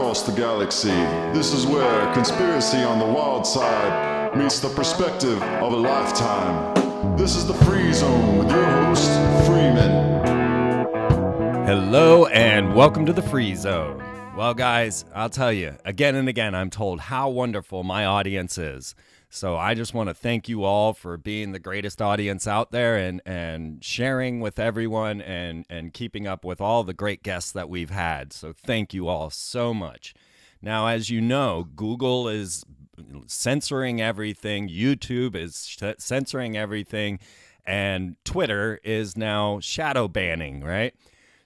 across the galaxy. This is where conspiracy on the wild side meets the perspective of a lifetime. This is the Free Zone with your host, Freeman. Hello and welcome to the Free Zone. Well, guys, I'll tell you, again and again, I'm told how wonderful my audience is. So I just want to thank you all for being the greatest audience out there and sharing with everyone and keeping up with all the great guests that we've had. So thank you all so much. Now, as you know, Google is censoring everything. YouTube is censoring everything. And Twitter is now shadow banning, right?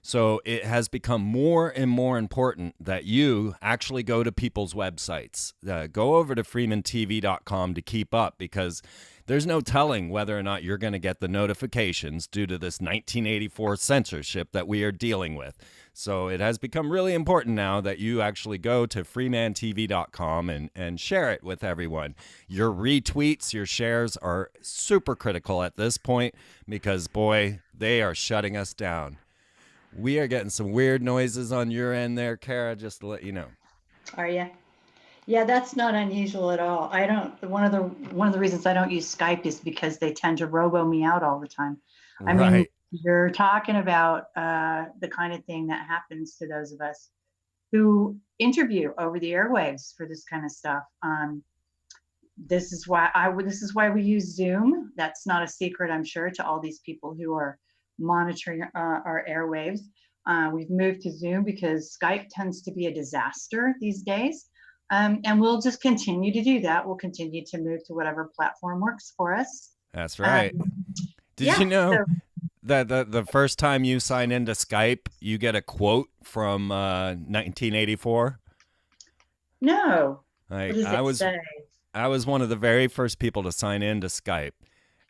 So it has become more and more important that you actually go to people's websites. Go over to freemantv.com to keep up, because there's no telling whether or not you're going to get the notifications due to this 1984 censorship that we are dealing with. So it has become really important now that you actually go to freemantv.com and share it with everyone. Your retweets, your shares are super critical at this point because, boy, they are shutting us down. We are getting some weird noises on your end there, Cara, just to let you know. Are you? Yeah, that's not unusual at all. I don't. One of the reasons I don't use Skype is because they tend to robo me out all the time. I mean, you're talking about the kind of thing that happens to those of us who interview over the airwaves for this kind of stuff. This is why we use Zoom. That's not a secret, I'm sure, to all these people who are monitoring our airwaves. We've moved to Zoom because Skype tends to be a disaster these days. And we'll just continue to do that. We'll continue to move to whatever platform works for us. That's right. Did you know that the first time you sign into Skype, you get a quote from 1984? No. What does it say? I was one of the very first people to sign into Skype.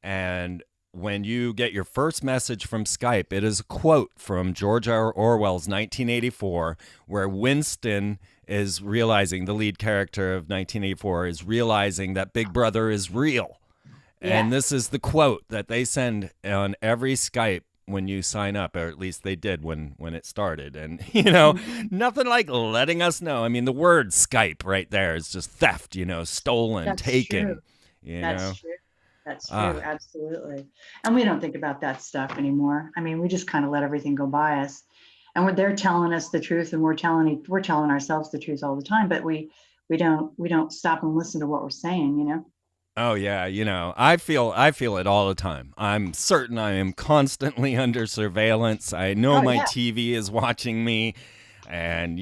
And when you get your first message from Skype, it is a quote from George Orwell's 1984, where Winston is realizing, the lead character of 1984 is realizing that Big Brother is real. Yeah. And this is the quote that they send on every Skype when you sign up, or at least they did when it started. And, nothing like letting us know. I mean, the word Skype right there is just theft, stolen, That's taken. True. That's true. That's true, absolutely. And we don't think about that stuff anymore. I mean, we just kind of let everything go by us. And they're telling us the truth, and we're telling ourselves the truth all the time, but we don't stop and listen to what we're saying, Oh yeah, I feel it all the time. I'm certain I am constantly under surveillance. I know my TV is watching me, and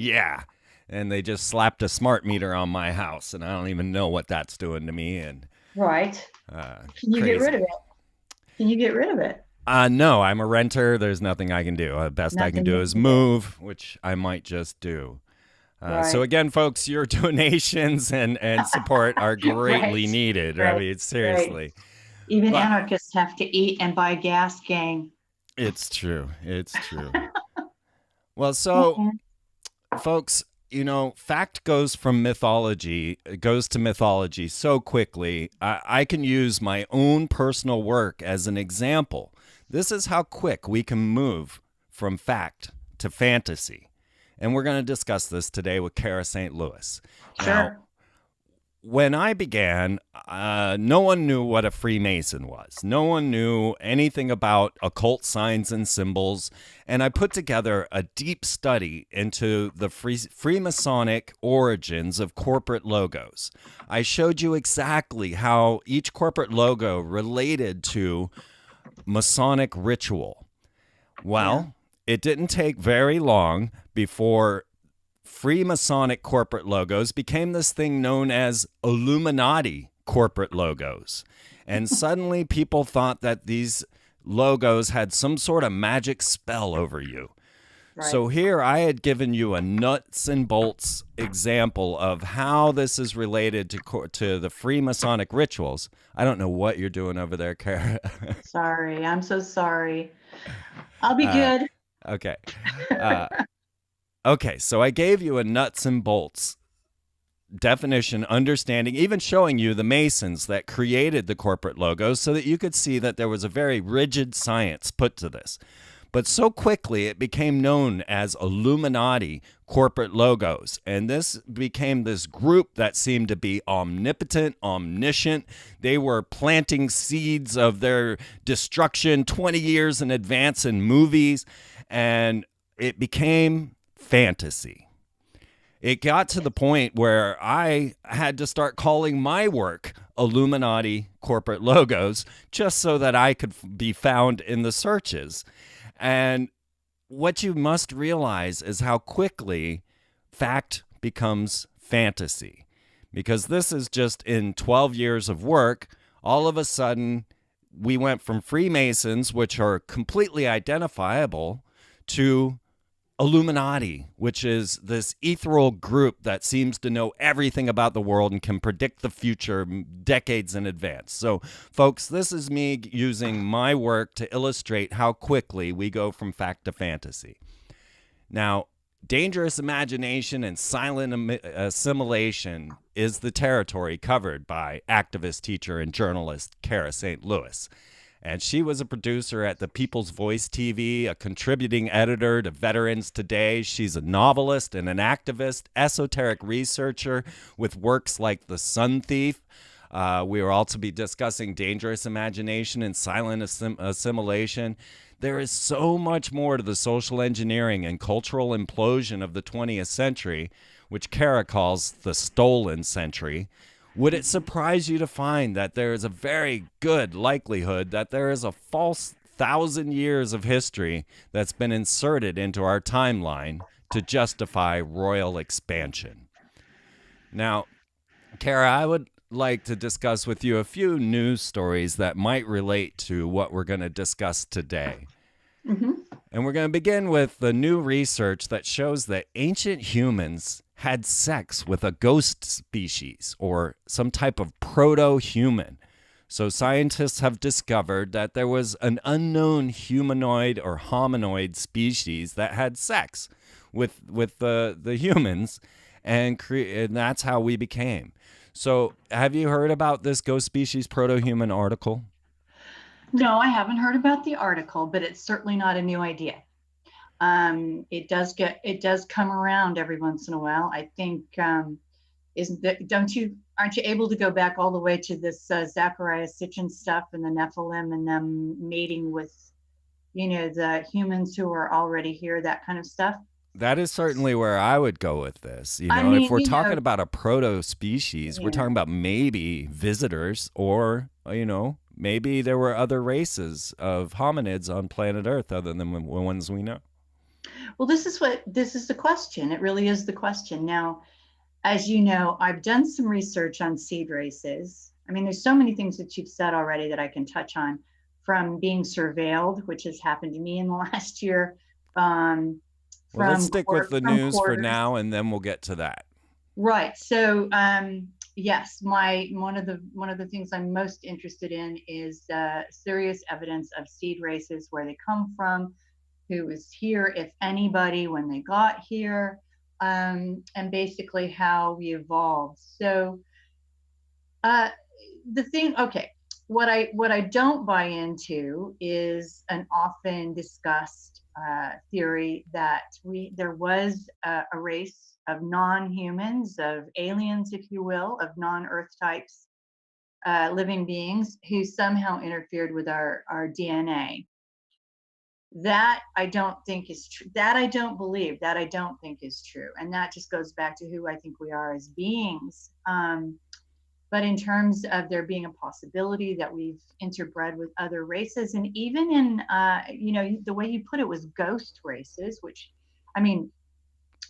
and they just slapped a smart meter on my house, and I don't even know what that's doing to me. And right. Can you get rid of it? No, I'm a renter. There's nothing I can do. The best I can do is move, which I might just do. Right. So again, folks, your donations and support are greatly needed. Right. I mean, seriously. Right. Even anarchists have to eat and buy gas, gang. It's true. Well, so, folks, fact goes to mythology so quickly. I can use my own personal work as an example. This is how quick we can move from fact to fantasy. And we're going to discuss this today with Cara St. Louis. Sure. Now, when I began, no one knew what a Freemason was. No one knew anything about occult signs and symbols. And I put together a deep study into the Freemasonic origins of corporate logos. I showed you exactly how each corporate logo related to Masonic ritual. Well, it didn't take very long before Freemasonic corporate logos became this thing known as Illuminati corporate logos. And suddenly people thought that these logos had some sort of magic spell over you. Right. So here I had given you a nuts and bolts example of how this is related to the Freemasonic rituals. I don't know what you're doing over there, Cara. Sorry, I'm so sorry. I'll be good. Okay. Okay, so I gave you a nuts and bolts definition, understanding, even showing you the Masons that created the corporate logos so that you could see that there was a very rigid science put to this. But so quickly it became known as Illuminati corporate logos. And this became this group that seemed to be omnipotent, omniscient. They were planting seeds of their destruction 20 years in advance in movies. And it became fantasy. It got to the point where I had to start calling my work Illuminati corporate logos just so that I could be found in the searches. And what you must realize is how quickly fact becomes fantasy. Because this is just in 12 years of work, all of a sudden we went from Freemasons, which are completely identifiable, to Illuminati, which is this ethereal group that seems to know everything about the world and can predict the future decades in advance. So, folks, this is me using my work to illustrate how quickly we go from fact to fantasy. Now, dangerous imagination and silent assimilation is the territory covered by activist, teacher, and journalist Cara St. Louis. And she was a producer at the People's Voice TV, a contributing editor to Veterans Today. She's a novelist and an activist, esoteric researcher with works like The Sun Thief. We will also be discussing dangerous imagination and silent assimilation. There is so much more to the social engineering and cultural implosion of the 20th century, which Cara calls the stolen century. Would it surprise you to find that there is a very good likelihood that there is a false 1,000 years of history that's been inserted into our timeline to justify royal expansion? Now, Cara, I would like to discuss with you a few news stories that might relate to what we're going to discuss today. Mm-hmm. And we're going to begin with the new research that shows that ancient humans had sex with a ghost species or some type of proto-human. So scientists have discovered that there was an unknown humanoid or hominoid species that had sex with the humans, and that's how we became. So have you heard about this ghost species proto-human article? No, I haven't heard about the article, but it's certainly not a new idea. It does come around every once in a while. I think, aren't you able to go back all the way to this Zachariah Sitchin stuff and the Nephilim and them mating with, the humans who are already here, that kind of stuff? That is certainly where I would go with this. If we're talking about a proto-species, we're talking about maybe visitors or, maybe there were other races of hominids on planet Earth other than the ones we know. Well, this is the question. It really is the question. Now, as you know, I've done some research on seed races. I mean, there's so many things that you've said already that I can touch on, from being surveilled, which has happened to me in the last year. Let's stick with the news for now, and then we'll get to that. Right. So, yes, one of the things I'm most interested in is serious evidence of seed races, where they come from, who was here, if anybody, when they got here, and basically how we evolved. So what I don't buy into is an often discussed theory that there was a race of non-humans, of aliens, if you will, of non-Earth types, living beings who somehow interfered with our DNA. That I don't think is true. That I don't believe. That I don't think is true. And that just goes back to who I think we are as beings. But in terms of there being a possibility that we've interbred with other races, and even in, the way you put it was ghost races, which, I mean,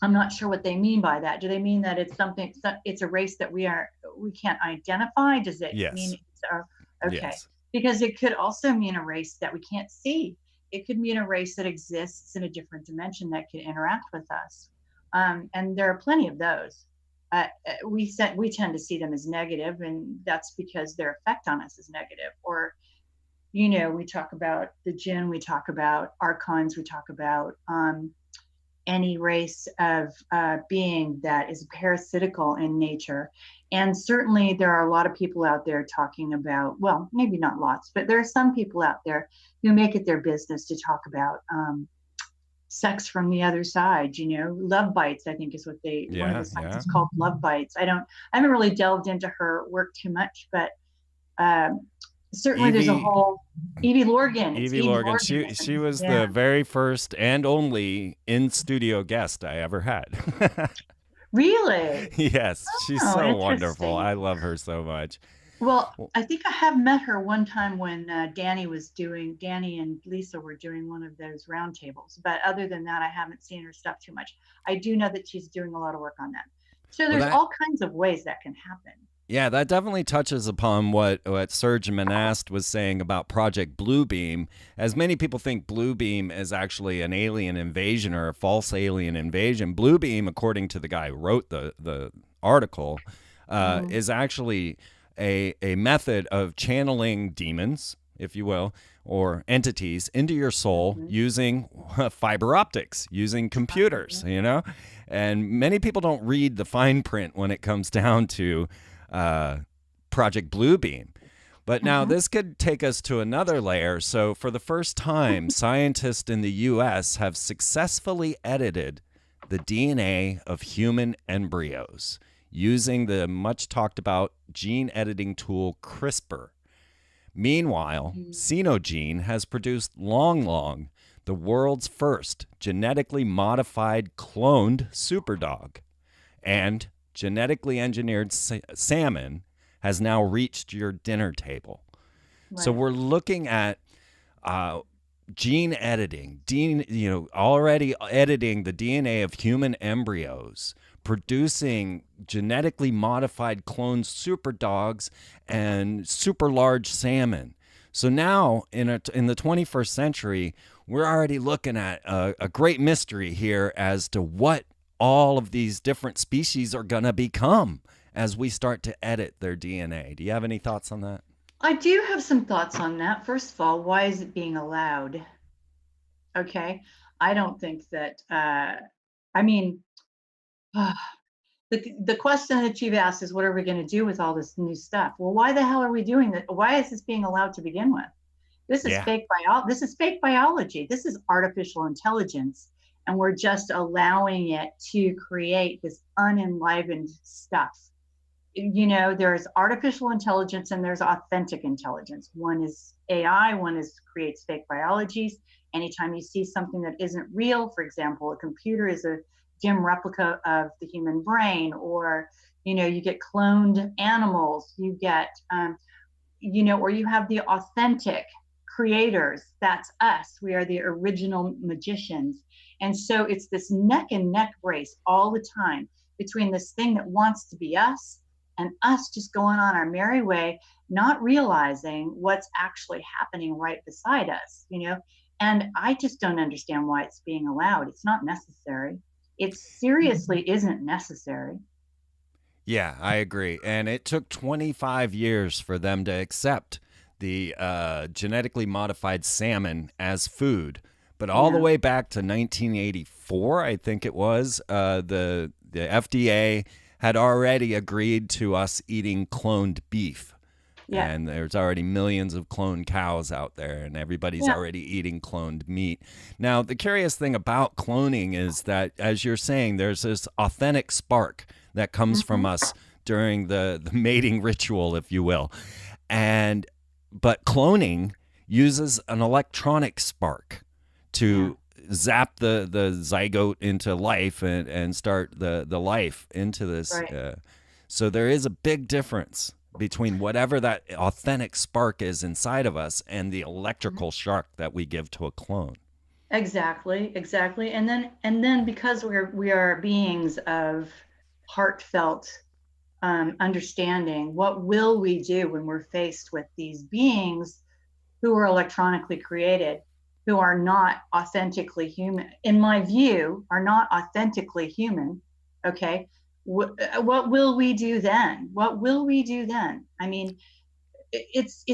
I'm not sure what they mean by that. Do they mean that it's a race that we can't identify? Does it mean okay? Yes. Because it could also mean a race that we can't see. It could mean a race that exists in a different dimension that can interact with us. And there are plenty of those. We tend to see them as negative, and that's because their effect on us is negative. Or, we talk about the jinn, we talk about archons, we talk about any race of being that is parasitical in nature. And certainly there are a lot of people out there talking about, well, maybe not lots, but there are some people out there who make it their business to talk about sex from the other side. Love bites, I think is what one of the sites is called, love bites. I haven't really delved into her work too much, but certainly there's a whole Evie Lorgan. Evie Lorgan. She was the very first and only in-studio guest I ever had. Really? Yes, she's so wonderful. I love her so much. Well, I think I have met her one time when Danny and Lisa were doing one of those roundtables. But other than that, I haven't seen her stuff too much. I do know that she's doing a lot of work on that. So there's all kinds of ways that can happen. Yeah, that definitely touches upon what Serge Monast was saying about Project Bluebeam. As many people think Bluebeam is actually an alien invasion or a false alien invasion. Bluebeam, according to the guy who wrote the article, is actually a method of channeling demons, if you will, or entities into your soul using fiber optics, using computers, And many people don't read the fine print when it comes down to Project Bluebeam. But now this could take us to another layer. So for the first time, scientists in the U.S. have successfully edited the DNA of human embryos using the much talked about gene editing tool CRISPR. Meanwhile, Xenogene has produced Long Long, the world's first genetically modified cloned superdog. And genetically engineered salmon has now reached your dinner table. Right. So we're looking at gene editing, already editing the DNA of human embryos, producing genetically modified cloned super dogs and super large salmon. So now in the 21st century, we're already looking at a great mystery here as to what all of these different species are going to become as we start to edit their DNA. Do you have any thoughts on that? I do have some thoughts on that. First of all, why is it being allowed? Okay. I don't think that, the question that you've asked is, what are we going to do with all this new stuff? Well, why the hell are we doing that? Why is this being allowed to begin with? This is fake biology. This is artificial intelligence. And we're just allowing it to create this unenlivened stuff. There's artificial intelligence and there's authentic intelligence. One is AI, creates fake biologies. Anytime you see something that isn't real, for example, a computer is a dim replica of the human brain, or, you get cloned animals, you get, or you have the authentic creators. That's us. We are the original magicians. And so it's this neck and neck race all the time between this thing that wants to be us and us just going on our merry way, not realizing what's actually happening right beside us, And I just don't understand why it's being allowed. It's not necessary. It seriously isn't necessary. Yeah, I agree. And it took 25 years for them to accept the genetically modified salmon as food. But all the way back to 1984, I think it was, the FDA had already agreed to us eating cloned beef. Yeah. And there's already millions of cloned cows out there, and everybody's already eating cloned meat. Now, the curious thing about cloning is that, as you're saying, there's this authentic spark that comes from us during the mating ritual, if you will. But cloning uses an electronic spark to zap the zygote into life and start the life into this. Right. So there is a big difference between whatever that authentic spark is inside of us and the electrical shock that we give to a clone. Exactly. And then because we are beings of heartfelt understanding, what will we do when we're faced with these beings who are electronically created, who are not authentically human? In my view, are not authentically human. Okay. What will we do then? I mean, it's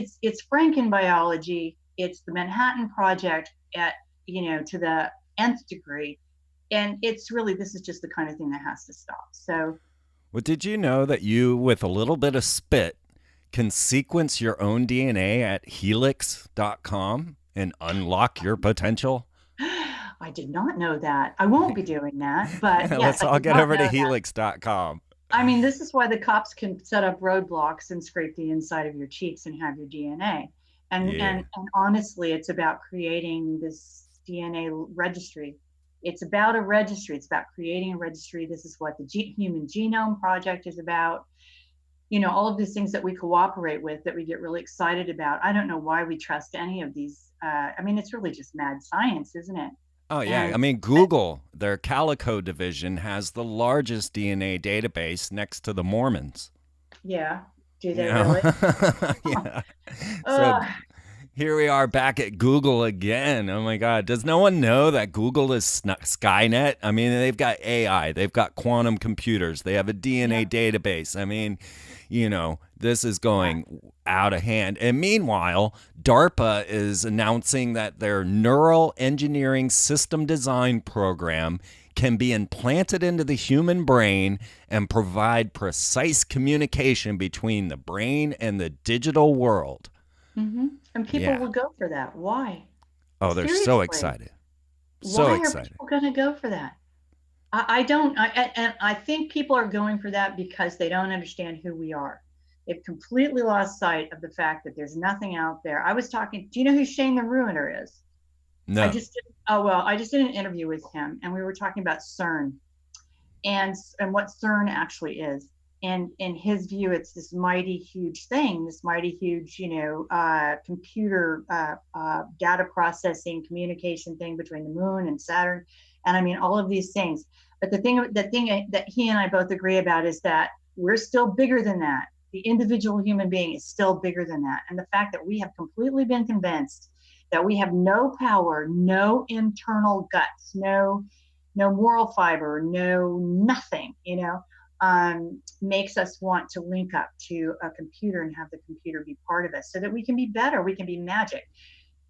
Franken biology. It's the Manhattan Project to the nth degree. And it's really, this is just the kind of thing that has to stop. So, well, did you know that you, with a little bit of spit, can sequence your own DNA at helix.com and unlock your potential? I did not know that. I won't be doing that, but Yeah, yes, let's I all did get not over to know that. helix.com. I mean, this is why the cops can set up roadblocks and scrape the inside of your cheeks and have your DNA. Yeah. And honestly, it's about creating this DNA registry. It's about a registry. It's about creating a registry. This is what the Human Genome Project is about. You know, all of these things that we cooperate with, that we get really excited about. I don't know why we trust any of these. I mean, it's really just mad science, isn't it? Oh, yeah. And I mean, Google, their Calico division, has the largest DNA database next to the Mormons. yeah, do You they know? really? Yeah. So uh, here we are back at Google again. Oh my God. Does no one know that Google is Skynet? I mean, they've got AI, they've got quantum computers, they have a DNA yeah, database. I mean, this is going out of hand. And meanwhile, DARPA is announcing that their neural engineering system design program can be implanted into the human brain and provide precise communication between the brain and the digital world. and people Yeah. will go for that. Why? Oh, they're so Seriously, excited. So why are excited. people going to go for that? I don't. And I think people are going for that because they don't understand who we are. They've completely lost sight of the fact that there's nothing out there. I was talking. Do you know who Shane the Ruiner is? I No. just did, oh well, I just did an interview with him, and we were talking about CERN and what CERN actually is. And in his view, it's this mighty huge thing, this mighty huge, computer data processing communication thing between the moon and Saturn, and I mean all of these things. But the thing that he and I both agree about is that we're still bigger than that. The individual human being is still bigger than that, and the fact that we have completely been convinced that we have no power, no internal guts, no moral fiber, no nothing, makes us want to link up to a computer and have the computer be part of us so that we can be better, we can be magic.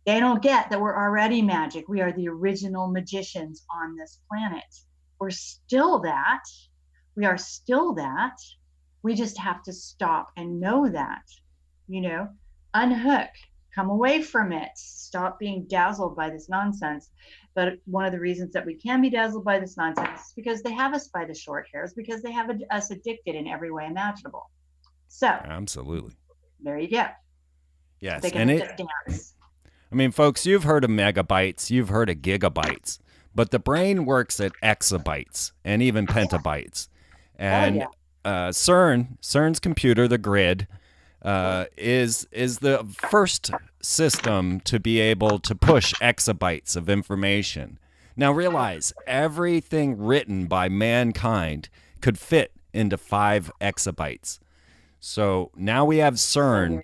They don't get that we're already magic. We are the original magicians on this planet. We're still that. We are still that. We just have to stop and know that, unhook, come away from it, stop being dazzled by this nonsense. But one of the reasons that we can be dazzled by this nonsense is because they have us by the short hairs, because they have us addicted in every way imaginable. So Absolutely. there you go. Yes. They And can just dance. I mean, folks, you've heard of megabytes, you've heard of gigabytes, but the brain works at exabytes and even petabytes. And CERN's computer, the grid, is the first system to be able to push exabytes of information. Now realize everything written by mankind could fit into 5 exabytes. So now we have CERN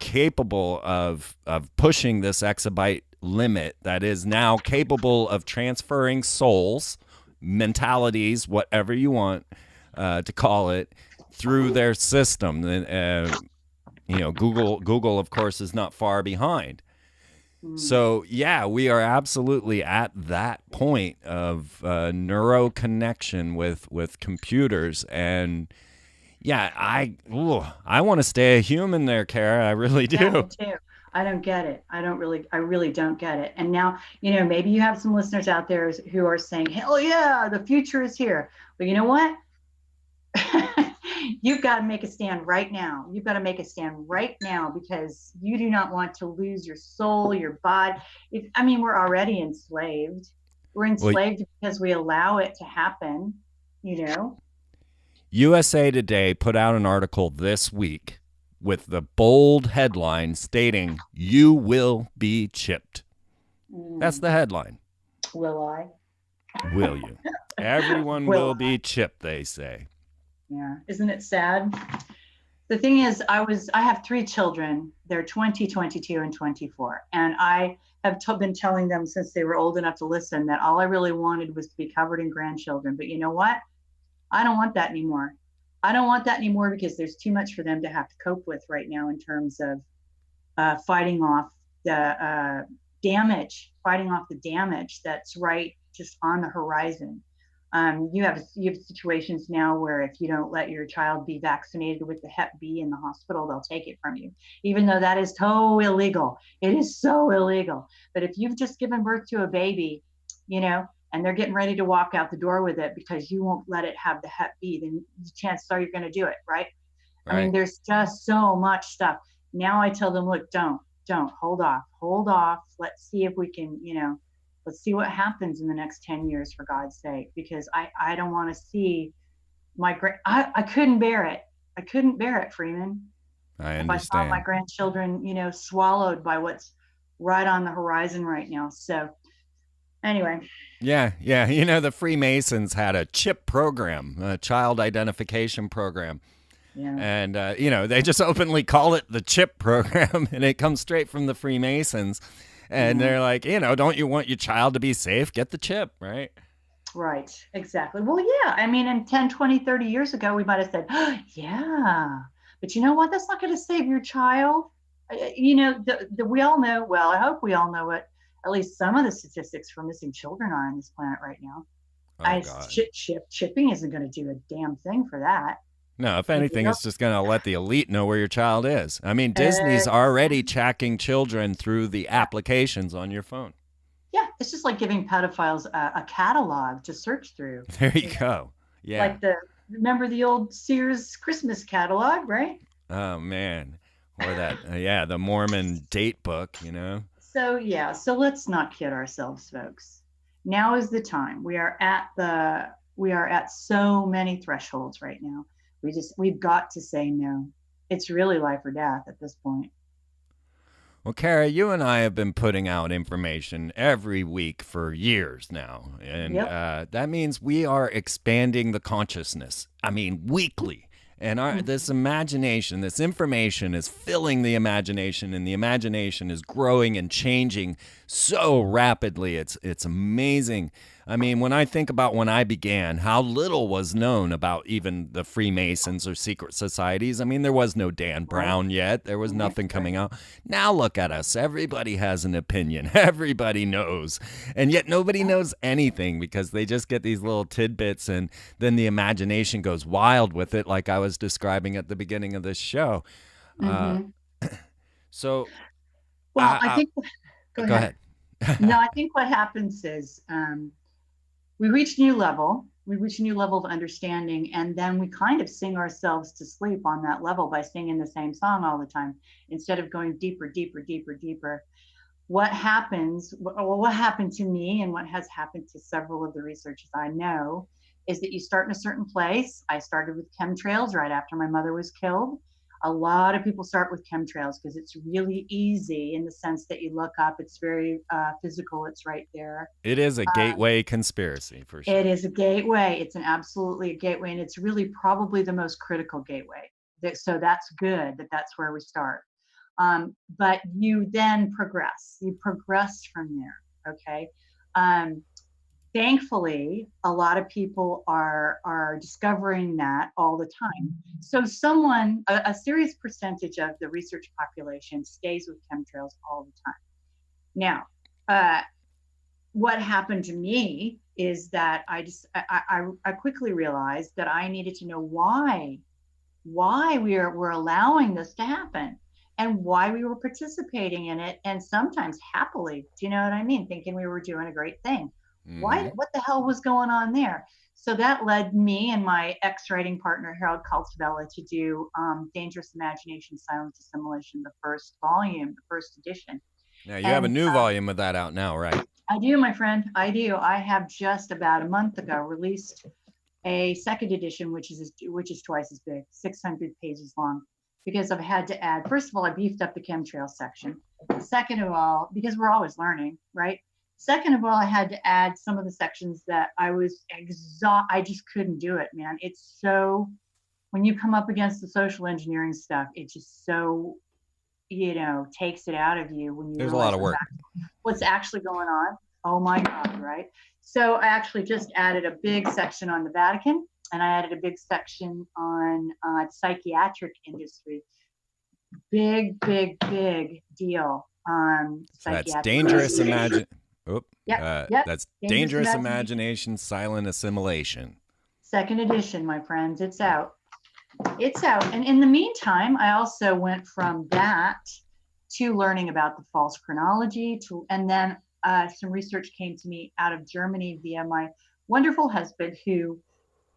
capable of pushing this exabyte limit that is now capable of transferring souls, mentalities, whatever you want to call it, through their system. Google, of course, is not far behind. So, yeah, we are absolutely at that point of neuro connection with computers. And, yeah, I want to stay a human there, Cara. I really do. Yeah, me too. I don't get it. I really don't get it. And now, maybe you have some listeners out there who are saying, hell yeah, the future is here. But you know what? You've got to make a stand right now. You've got to make a stand right now because you do not want to lose your soul, your body. We're already enslaved. We're enslaved because we allow it to happen, USA Today put out an article this week with the bold headline stating, "You will be chipped." That's the headline. Will I? Will you? Everyone will be chipped, they say. Yeah. Isn't it sad? The thing is, I have 3 children. They're 20, 22, and 24. And I have been telling them since they were old enough to listen that all I really wanted was to be covered in grandchildren. But you know what? I don't want that anymore. I don't want that anymore because there's too much for them to have to cope with right now in terms of fighting off the damage that's right just on the horizon. You have situations now where if you don't let your child be vaccinated with the Hep B in the hospital, they'll take it from you, even though that is so illegal. It is so illegal. But if you've just given birth to a baby, and they're getting ready to walk out the door with it because you won't let it have the Hep B, then the chances are you're going to do it, right? I mean, there's just so much stuff. Now I tell them, look, don't, hold off. Let's see if we can, let's see what happens in the next 10 years, for God's sake, because I don't want to see I couldn't bear it. I couldn't bear it, Freeman. I understand. If I saw my grandchildren, swallowed by what's right on the horizon right now. So anyway. Yeah. The Freemasons had a CHIP program, a child identification program. Yeah. And, they just openly call it the CHIP program, and it comes straight from the Freemasons. And they're like, don't you want your child to be safe? Get the chip, right? Right, exactly. Well, yeah, I mean, in 10, 20, 30 years ago, we might have said, oh, yeah, but you know what? That's not going to save your child. We all know, well, I hope we all know what at least some of the statistics for missing children are on this planet right now. Chipping isn't going to do a damn thing for that. No, if anything, it's just going to let the elite know where your child is. I mean, Disney's already tracking children through the applications on your phone. Yeah, it's just like giving pedophiles a catalog to search through. There you go. Yeah. Like remember the old Sears Christmas catalog, right? Oh, man. Or that, the Mormon date book, So, so let's not kid ourselves, folks. Now is the time. We are at so many thresholds right now. We've got to say no. It's really life or death at this point. Well, Cara, you and I have been putting out information every week for years now. And that means we are expanding the consciousness. I mean, weekly. And this imagination, this information is filling the imagination, and the imagination is growing and changing so rapidly. It's amazing. I mean, when I think about when I began, how little was known about even the Freemasons or secret societies. I mean, there was no Dan Brown yet. There was nothing coming out. Now look at us. Everybody has an opinion. Everybody knows. And yet nobody knows anything because they just get these little tidbits, and then the imagination goes wild with it, like I was describing at the beginning of this show. So, I think, go ahead. No, I think what happens is we reach a new level of understanding, and then we kind of sing ourselves to sleep on that level by singing the same song all the time instead of going deeper. What happened to me, and what has happened to several of the researchers I know, is that you start in a certain place. I started with chemtrails right after my mother was killed. A lot of people start with chemtrails because it's really easy in the sense that you look up. It's very physical. It's right there. It is a gateway conspiracy, for sure. It is a gateway. It's absolutely a gateway. And it's really probably the most critical gateway. So that's good that's where we start. But you then progress. You progress from there. Okay. Thankfully, a lot of people are discovering that all the time. So a serious percentage of the research population stays with chemtrails all the time. Now, what happened to me is that I quickly realized that I needed to know why we're allowing this to happen and why we were participating in it, and sometimes happily. Do you know what I mean? Thinking we were doing a great thing. What the hell was going on there? So that led me and my ex-writing partner, Harold Kaltzvella, to do Dangerous Imagination, Silent Assimilation, the first volume, the first edition. Now you have a new volume of that out now, right? I do, my friend. I do. I have just about a month ago released a second edition, which is twice as big, 600 pages long, because I've had to add, first of all, I beefed up the chemtrail section. Second of all, because we're always learning, right? Second of all, I had to add some of the sections that I was I just couldn't do it, man. It's so, when you come up against the social engineering stuff, it just so, takes it out of you when you There's a lot of work. What's actually going on. Oh my God, right? So I actually just added a big section on the Vatican, and I added a big section on the psychiatric industry. Big deal on psychiatric. That's dangerous. Oop. Yep. That's Dangerous Imagination, Silent Assimilation. Second edition, my friends. It's out. It's out. And in the meantime, I also went from that to learning about the false chronology, and then some research came to me out of Germany via my wonderful husband, who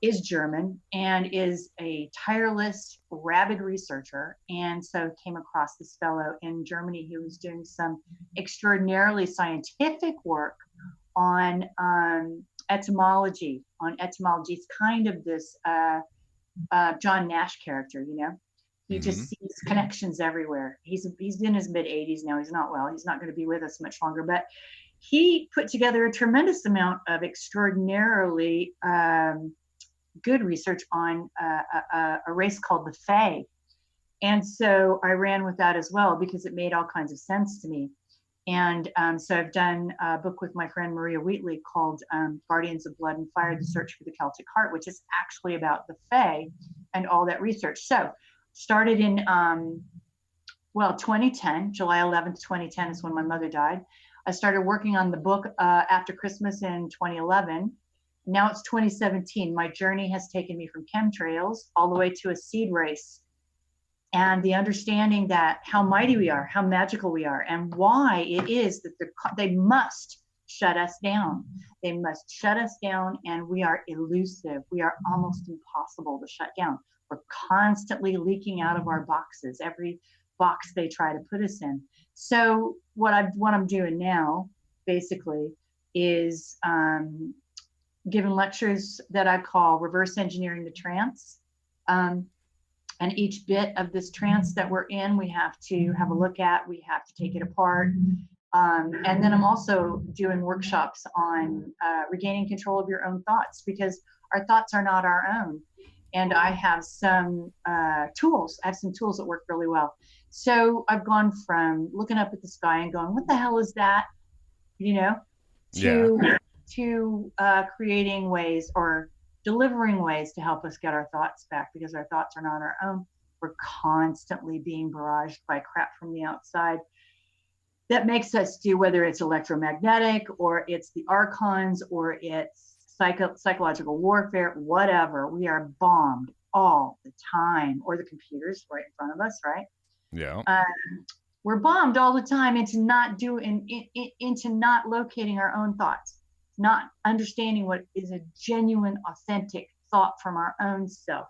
is German and is a tireless, rabid researcher. And so came across this fellow in Germany who was doing some extraordinarily scientific work on etymology. It's kind of this John Nash character, you know. He just sees connections everywhere. He's in his mid 80s now. He's not well. He's not going to be with us much longer. But he put together a tremendous amount of extraordinarily good research on a race called the Fae. And so I ran with that as well because it made all kinds of sense to me. And so I've done a book with my friend Maria Wheatley called Guardians of Blood and Fire, The Search for the Celtic Heart, which is actually about the Fae and all that research. So started in, 2010, July 11th, 2010 is when my mother died. I started working on the book after Christmas in 2011. Now it's 2017. My journey has taken me from chemtrails all the way to a seed race. And the understanding that how mighty we are, how magical we are, and why it is that they must shut us down. They must shut us down, and we are elusive. We are almost impossible to shut down. We're constantly leaking out of our boxes, every box they try to put us in. So what I'm doing now, basically, is giving lectures that I call reverse engineering the trance. And each bit of this trance that we're in, we have to have a look at, we have to take it apart. And then I'm also doing workshops on regaining control of your own thoughts, because our thoughts are not our own. And I have some tools. I have some tools that work really well. So I've gone from looking up at the sky and going, what the hell is that? You know, to creating ways or delivering ways to help us get our thoughts back, because our thoughts are not our own. We're constantly being barraged by crap from the outside that makes us do, whether it's electromagnetic or it's the archons or it's psychological warfare, whatever. We are bombed all the time, or the computers right in front of us, right? Yeah. We're bombed all the time into not locating our own thoughts, not understanding what is a genuine, authentic thought from our own self.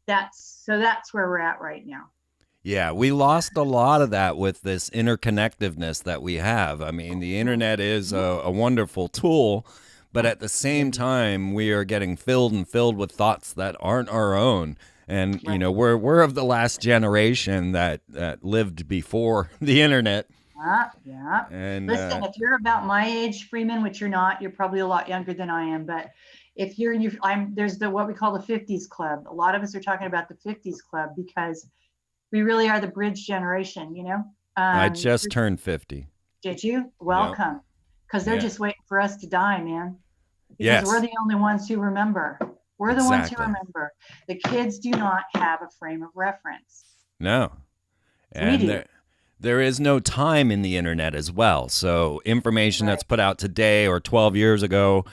That's where we're at right now. Yeah, we lost a lot of that with this interconnectiveness that we have. I mean, the internet is a wonderful tool, but at the same time, we are getting filled with thoughts that aren't our own. And, you know, we're of the last generation that lived before the internet. Yeah. And listen, if you're about my age, Freeman, which you're not, you're probably a lot younger than I am, but if you're there's what we call the 50s club. A lot of us are talking about the 50s club because we really are the bridge generation, you know. I just turned 50. Did you? Welcome. Because they're just waiting for us to die, man. Because we're the only ones who remember. We're the ones who remember. The kids do not have a frame of reference. No. And we do. There is no time in the internet as well. So information that's put out today or 12 years ago,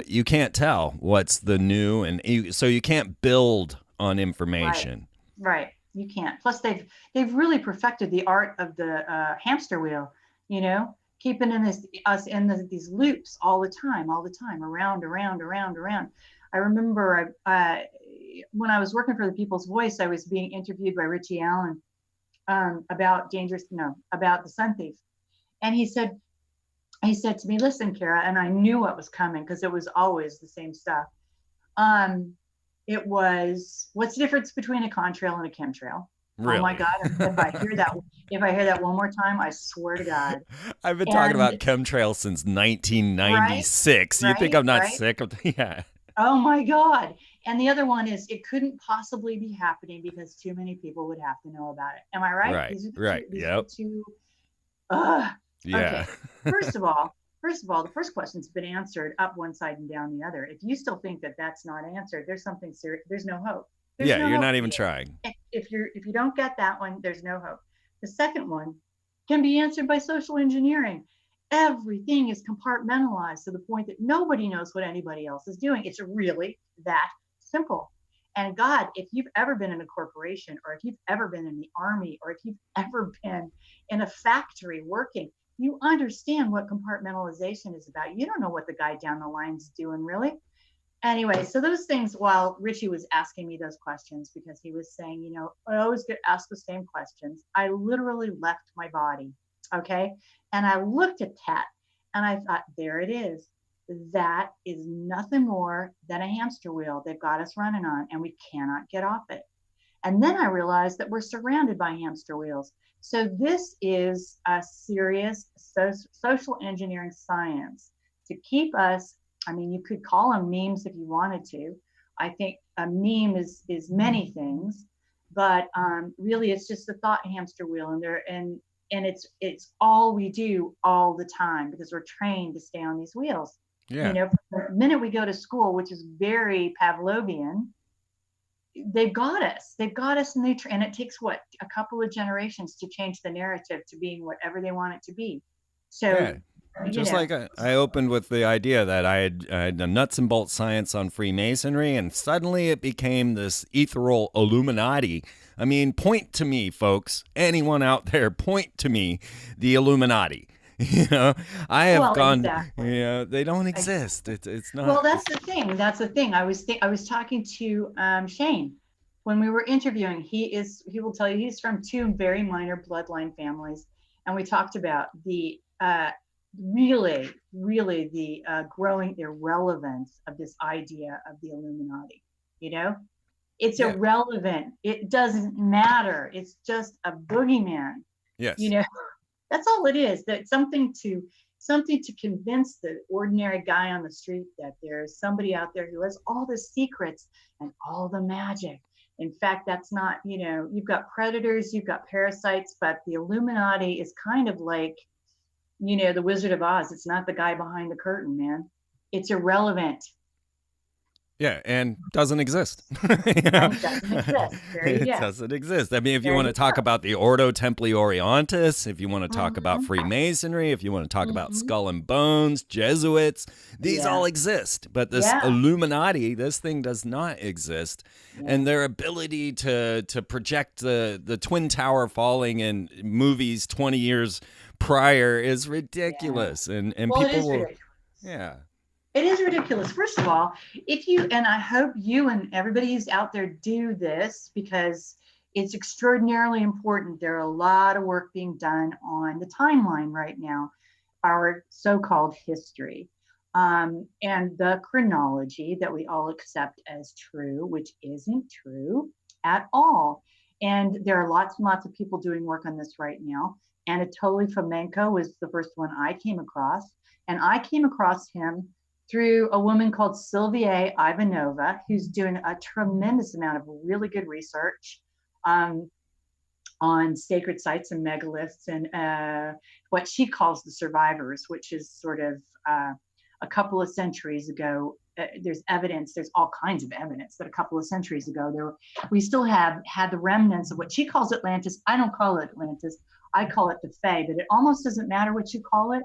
you can't tell what's the new, and so you can't build on information. Right. You can't. Plus, they've really perfected the art of the hamster wheel. You know, keeping us in these loops all the time, around. I remember when I was working for the People's Voice, I was being interviewed by Richie Allen about the Sun Thief, and he said to me, "Listen, Cara," and I knew what was coming because it was always the same stuff. It was, what's the difference between a contrail and a chemtrail? Really? Oh my God! If I hear that one more time, I swear to God. I've been talking about chemtrails since 1996. You think I'm not sick of that? Oh my God. And the other one is, it couldn't possibly be happening because too many people would have to know about it. Am I right? Right. Okay. First of all, the first question's been answered up one side and down the other. If you still think that that's not answered, there's something serious. There's no hope. You're not even trying. If you don't get that one, there's no hope. The second one can be answered by social engineering. everything is compartmentalized to the point that nobody knows what anybody else is doing. It's really that simple. And God, if you've ever been in a corporation, or if you've ever been in the army, or if you've ever been in a factory working, you understand what compartmentalization is about. You don't know what the guy down the line's doing, really. Anyway, so those things, while Richie was asking me those questions, because he was saying, you know, I always get asked the same questions, I literally left my body. Okay. And I looked at that and I thought, there it is. That is nothing more than a hamster wheel they've got us running on, and we cannot get off it. And then I realized that we're surrounded by hamster wheels. So this is a serious social engineering science to keep us. I mean, you could call them memes if you wanted to. I think a meme is many things, but really it's just a thought hamster wheel, and it's all we do all the time because we're trained to stay on these wheels. Yeah. You know, from the minute we go to school, which is very Pavlovian, they've got us, and and it takes what, a couple of generations to change the narrative to being whatever they want it to be. So yeah. Just like I opened with the idea that I had a nuts and bolts science on Freemasonry, and suddenly it became this ethereal Illuminati. I mean, point to me, folks. Anyone out there, point to me, the Illuminati. You know, I have gone. Exactly. You know, they don't exist. It's not. Well, that's the thing. That's the thing. I was talking to Shane when we were interviewing. He will tell you he's from two very minor bloodline families, and we talked about the really the growing irrelevance of this idea of the Illuminati. You know, it's irrelevant. It doesn't matter. It's just a boogeyman. Yes. You know. That's all it is. That something to convince the ordinary guy on the street that there's somebody out there who has all the secrets and all the magic. In fact, that's not, you know, you've got predators, you've got parasites, but the Illuminati is kind of like, you know, the Wizard of Oz. It's not the guy behind the curtain, man. It's irrelevant. Yeah, and doesn't exist. It doesn't exist. It doesn't exist. I mean, if you want to talk about the Ordo Templi Orientis, if you want to talk about Freemasonry, if you want to talk about Skull and Bones, Jesuits, these all exist. But this Illuminati, this thing does not exist. And their ability to project the Twin Tower falling in movies 20 years prior is ridiculous. And well, people will... ridiculous. Yeah. It is ridiculous. First of all, and I hope you and everybody who's out there do this, because it's extraordinarily important. There are a lot of work being done on the timeline right now, our so-called history, and the chronology that we all accept as true, which isn't true at all. And there are lots and lots of people doing work on this right now. Anatoly Fomenko was the first one I came across, and I came across him through a woman called Sylvia Ivanova, who's doing a tremendous amount of really good research on sacred sites and megaliths and what she calls the survivors, which is sort of a couple of centuries ago. There's all kinds of evidence that a couple of centuries ago we still had the remnants of what she calls Atlantis. I don't call it Atlantis. I call it the Fae, but it almost doesn't matter what you call it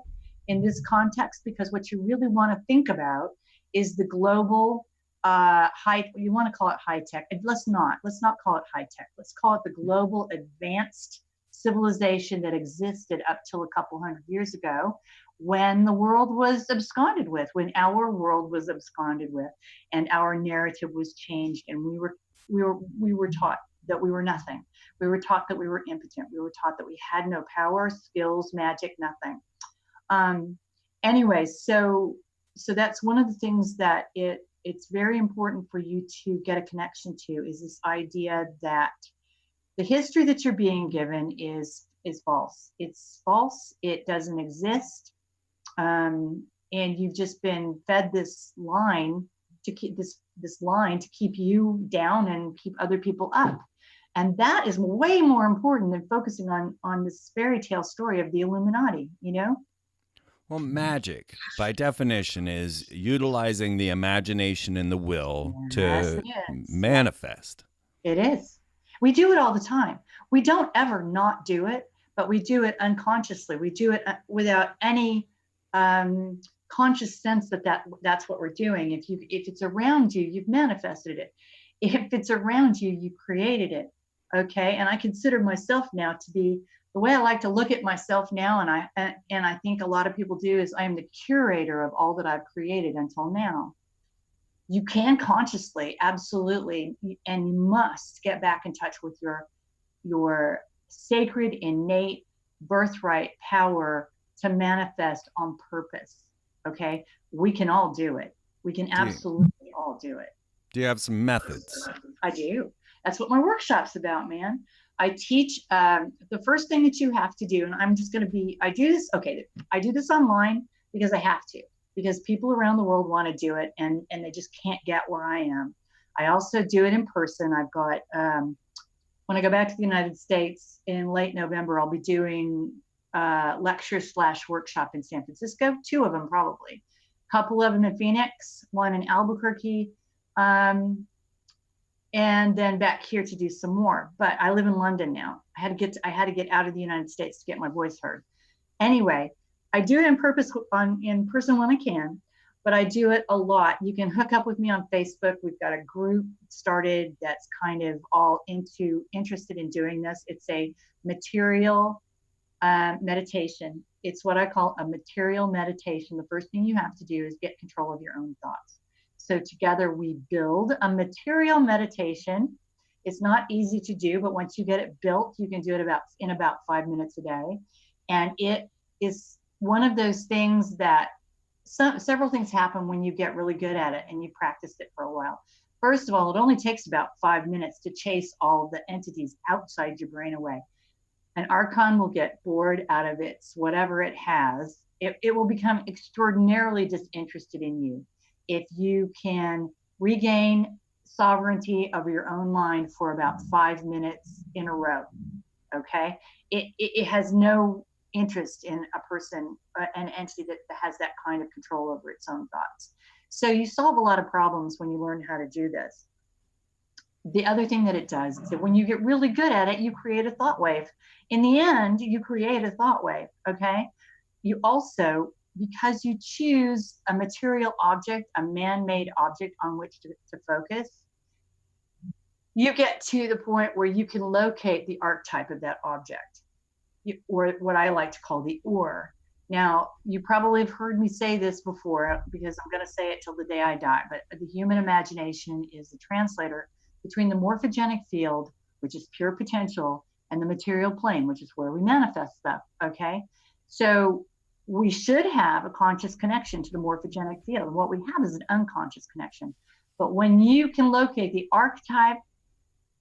in this context, because what you really want to think about is the global you want to call it high tech. Let's not call it high tech. Let's call it the global advanced civilization that existed up till a couple hundred years ago, when the world was absconded with, when our world was absconded with, and our narrative was changed, and we were taught that we were nothing. We were taught that we were impotent. We were taught that we had no power, skills, magic, nothing. Anyway, so that's one of the things that it's very important for you to get a connection to, is this idea that the history that you're being given is false. It's false. It doesn't exist. And you've just been fed this line to keep this line to keep you down and keep other people up. And that is way more important than focusing on this fairy tale story of the Illuminati, you know? Well, magic, by definition, is utilizing the imagination and the will to manifest. It is. We do it all the time. We don't ever not do it, but we do it unconsciously. We do it without any conscious sense that that's what we're doing. If it's around you, you've manifested it. If it's around you, you created it. Okay. And I consider myself now to be, the way I like to look at myself now, and I think a lot of people do, is I am the curator of all that I've created until now. You can consciously, absolutely, and you must get back in touch with your sacred, innate, birthright power to manifest on purpose. Okay, we can all do it. We can absolutely all do it. Do you have some methods? I do. That's what my workshop's about, man. I teach the first thing that you have to do, and I'm just going to be, I do this online because I have to, because people around the world want to do it, and they just can't get where I am. I also do it in person. I've got, when I go back to the United States in late November, I'll be doing lecture/workshop in San Francisco, 2 of them probably, a couple of them in Phoenix, one in Albuquerque, and then back here to do some more. But I live in London now. I had to get out of the United States to get my voice heard. Anyway, I do it in person when I can, but I do it a lot. You can hook up with me on Facebook. We've got a group started that's kind of all interested in doing this. It's a material meditation. It's what I call a material meditation. The first thing you have to do is get control of your own thoughts. So together we build a material meditation. It's not easy to do, but once you get it built, you can do it in about 5 minutes a day. And it is one of those things that several things happen when you get really good at it and you practiced it for a while. First of all, it only takes about 5 minutes to chase all the entities outside your brain away. An archon will get bored out of its whatever it has. It will become extraordinarily disinterested in you if you can regain sovereignty of your own mind for about 5 minutes in a row. Okay, it has no interest in a person, an entity that has that kind of control over its own thoughts. So you solve a lot of problems when you learn how to do this. The other thing that it does is that when you get really good at it, you create a thought wave. In the end, you create a thought wave. Okay, you also, because you choose a material object, a man-made object on which to focus, you get to the point where you can locate the archetype of that object, or what I like to call the or. Now, you probably have heard me say this before, because I'm going to say it till the day I die, but the human imagination is the translator between the morphogenic field, which is pure potential, and the material plane, which is where we manifest stuff. Okay, so we should have a conscious connection to the morphogenic field. What we have is an unconscious connection. But when you can locate the archetype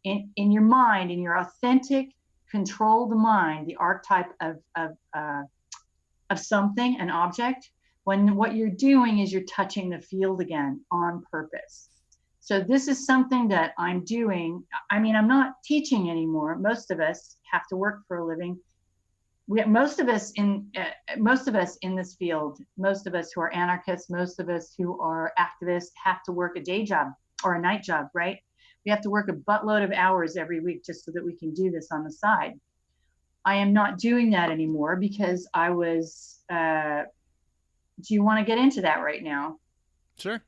in your mind, in your authentic, controlled mind, the archetype of something, an object, when what you're doing is you're touching the field again on purpose. So this is something that I'm doing. I mean, I'm not teaching anymore. Most of us have to work for a living. Most of us in this field, most of us who are anarchists, most of us who are activists have to work a day job or a night job, right? We have to work a buttload of hours every week just so that we can do this on the side. I am not doing that anymore because I was, do you want to get into that right now? Sure.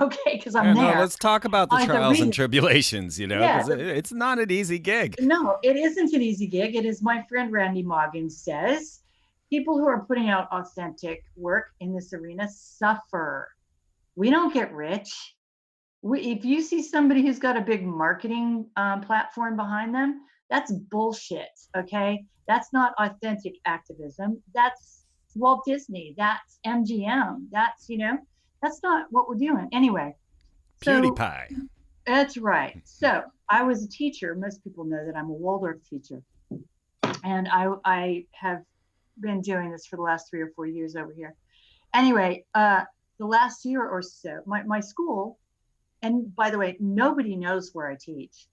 Okay, because I'm there. No, let's talk about the trials and tribulations, because it's not an easy gig. No, it isn't an easy gig. It is, my friend Randy Moggins says, people who are putting out authentic work in this arena suffer. We don't get rich. If you see somebody who's got a big marketing platform behind them, that's bullshit, okay? That's not authentic activism. That's Walt Disney. That's MGM. That's, that's not what we're doing. Anyway. PewDiePie. That's right. So I was a teacher. Most people know that I'm a Waldorf teacher. And I have been doing this for the last 3 or 4 years over here. Anyway, the last year or so, my school, and by the way, nobody knows where I teach.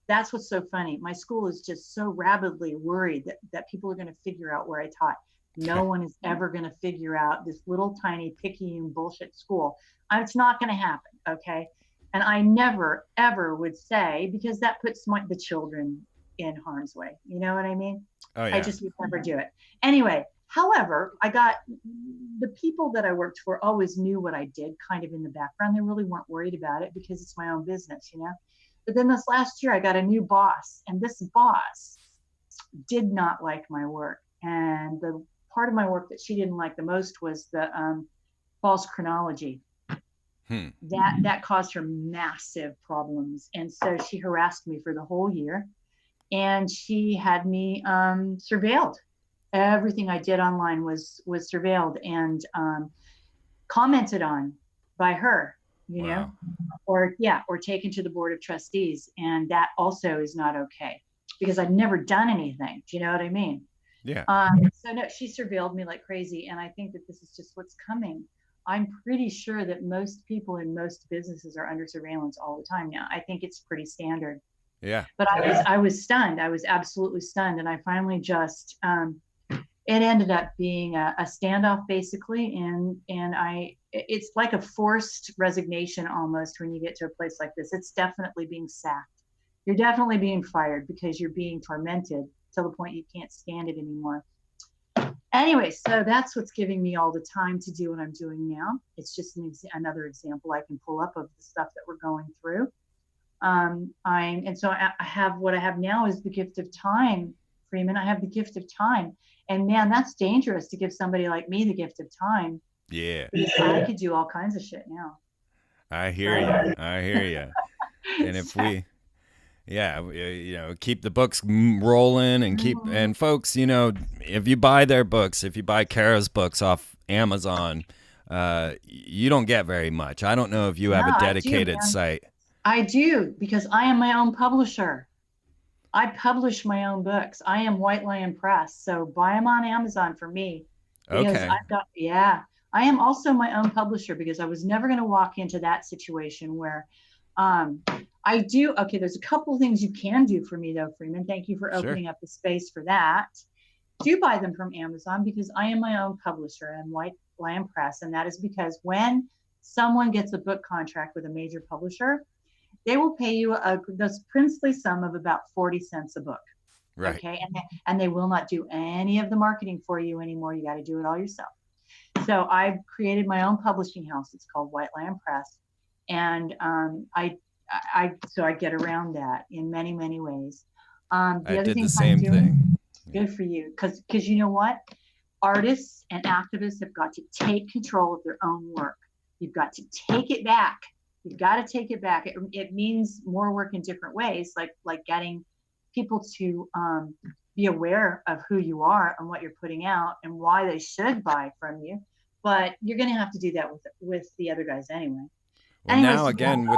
That's what's so funny. My school is just so rabidly worried that people are going to figure out where I taught. No one is ever going to figure out this little tiny picayune bullshit school. It's not going to happen, okay? And I never, ever would say, because that puts the children in harm's way. You know what I mean? Oh, yeah. I just would never do it. Anyway, However, I got the people that I worked for always knew what I did kind of in the background. They really weren't worried about it because it's my own business, you know. But then this last year, I got a new boss, and this boss did not like my work. And the part of my work that she didn't like the most was the false chronology. That caused her massive problems, and so she harassed me for the whole year, and she had me surveilled. Everything I did online was surveilled and commented on by her, you know, or taken to the board of trustees, and that also is not okay because I've never done anything. Do you know what I mean? Yeah. So no, she surveilled me like crazy, and I think that this is just what's coming. I'm pretty sure that most people in most businesses are under surveillance all the time now. I think it's pretty standard. Yeah. But I was stunned. I was absolutely stunned, and I finally just it ended up being a standoff basically, and it's like a forced resignation almost when you get to a place like this. It's definitely being sacked. You're definitely being fired because you're being tormented to the point you can't stand it anymore. Anyway, so that's what's giving me all the time to do what I'm doing now. It's just another example I can pull up of the stuff that we're going through. So I have what I have now is the gift of time, Freeman. I have the gift of time, and man, that's dangerous to give somebody like me the gift of time. Yeah. Because I could do all kinds of shit now. I hear you. I hear you. And if we, keep the books rolling and and folks, if you buy their books, if you buy Cara's books off Amazon, you don't get very much. I don't know if you have a dedicated site. I do, because I am my own publisher. I publish my own books. I am White Lion Press. So buy them on Amazon for me. Because Okay. I am also my own publisher because I was never going to walk into that situation where I do. Okay, there's a couple of things you can do for me though, Freeman. Thank you for opening up the space for that. Do buy them from Amazon because I am my own publisher and White Lion Press. And that is because when someone gets a book contract with a major publisher, they will pay you this princely sum of about 40 cents a book. Right. Okay. And they will not do any of the marketing for you anymore. You got to do it all yourself. So I've created my own publishing house. It's called White Lion Press. And I get around that in many, many ways. I did the same thing. Good for you. Because you know what? Artists and activists have got to take control of their own work. You've got to take it back. You've got to take it back. It means more work in different ways, like getting people to be aware of who you are and what you're putting out and why they should buy from you. But you're going to have to do that with the other guys anyway. Well, now again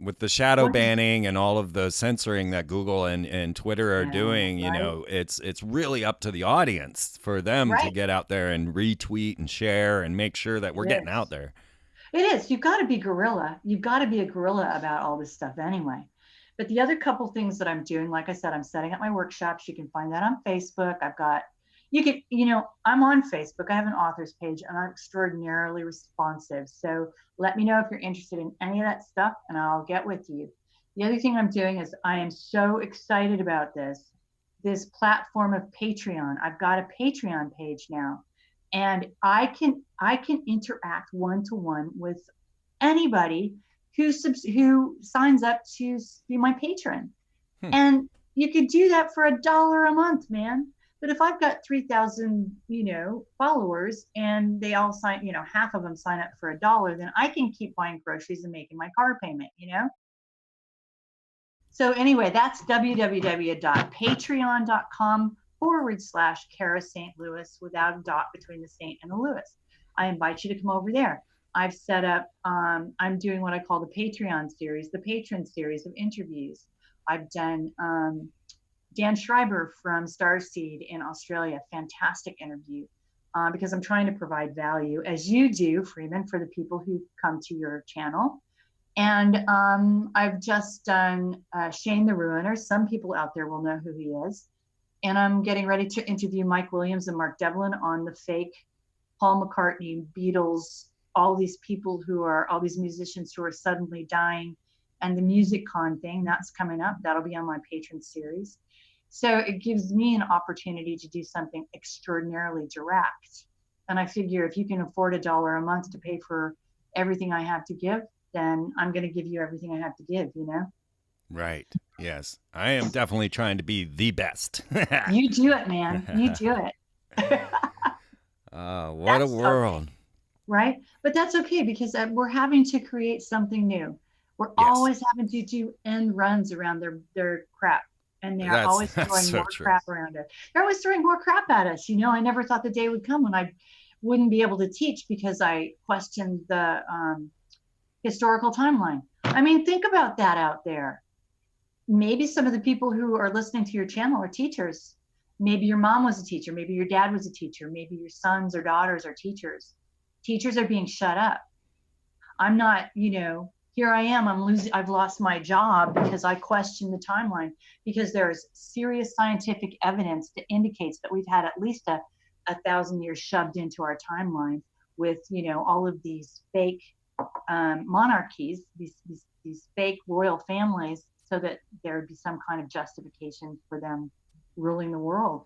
with the shadow banning and all of the censoring that Google and Twitter are doing, it's really up to the audience for them to get out there and retweet and share and make sure that we're getting out there. It is. You've got to be guerrilla. You've got to be a guerrilla about all this stuff anyway. But the other couple things that I'm doing, like I said, I'm setting up my workshops. You can find that on Facebook. I'm on Facebook. I have an authors page and I'm extraordinarily responsive. So let me know if you're interested in any of that stuff and I'll get with you. The other thing I'm doing is I am so excited about this platform of Patreon. I've got a Patreon page now. And I can interact one-to-one with anybody who signs up to be my patron. And you could do that for $1 a month, man. But if I've got 3,000, followers and they all sign, half of them sign up for $1, then I can keep buying groceries and making my car payment, So anyway, that's www.patreon.com/Cara St. Louis without a dot between the Saint and the Louis. I invite you to come over there. I've set up, I'm doing what I call the Patreon series, the patron series of interviews. I've done Dan Schreiber from Starseed in Australia, fantastic interview, because I'm trying to provide value, as you do, Freeman, for the people who come to your channel. And I've just done Shane the Ruiner. Some people out there will know who he is. And I'm getting ready to interview Mike Williams and Mark Devlin on the fake Paul McCartney, Beatles, all these musicians who are suddenly dying, and the Music Con thing, that's coming up. That'll be on my patron series. So it gives me an opportunity to do something extraordinarily direct. And I figure if you can afford $1 a month to pay for everything I have to give, then I'm going to give you everything I have to give, you know? Right. Yes. I am definitely trying to be the best. You do it, man. You do it. What a That's okay, world. right? But that's okay because we're having to create something new. We're Yes. always having to do end runs around their crap. And they're That's always that's throwing so more true. crap around us. They're always throwing more crap at us. You know, I never thought the day would come when I wouldn't be able to teach because I questioned the historical timeline. I mean, think about that out there. Maybe some of the people who are listening to your channel are teachers. Maybe your mom was a teacher. Maybe your dad was a teacher. Maybe your sons or daughters are teachers. Teachers are being shut up. I'm not, here I am, I've lost my job because I question the timeline, because there's serious scientific evidence that indicates that we've had at least a thousand years shoved into our timeline with, all of these fake monarchies, these fake royal families, so that there would be some kind of justification for them ruling the world.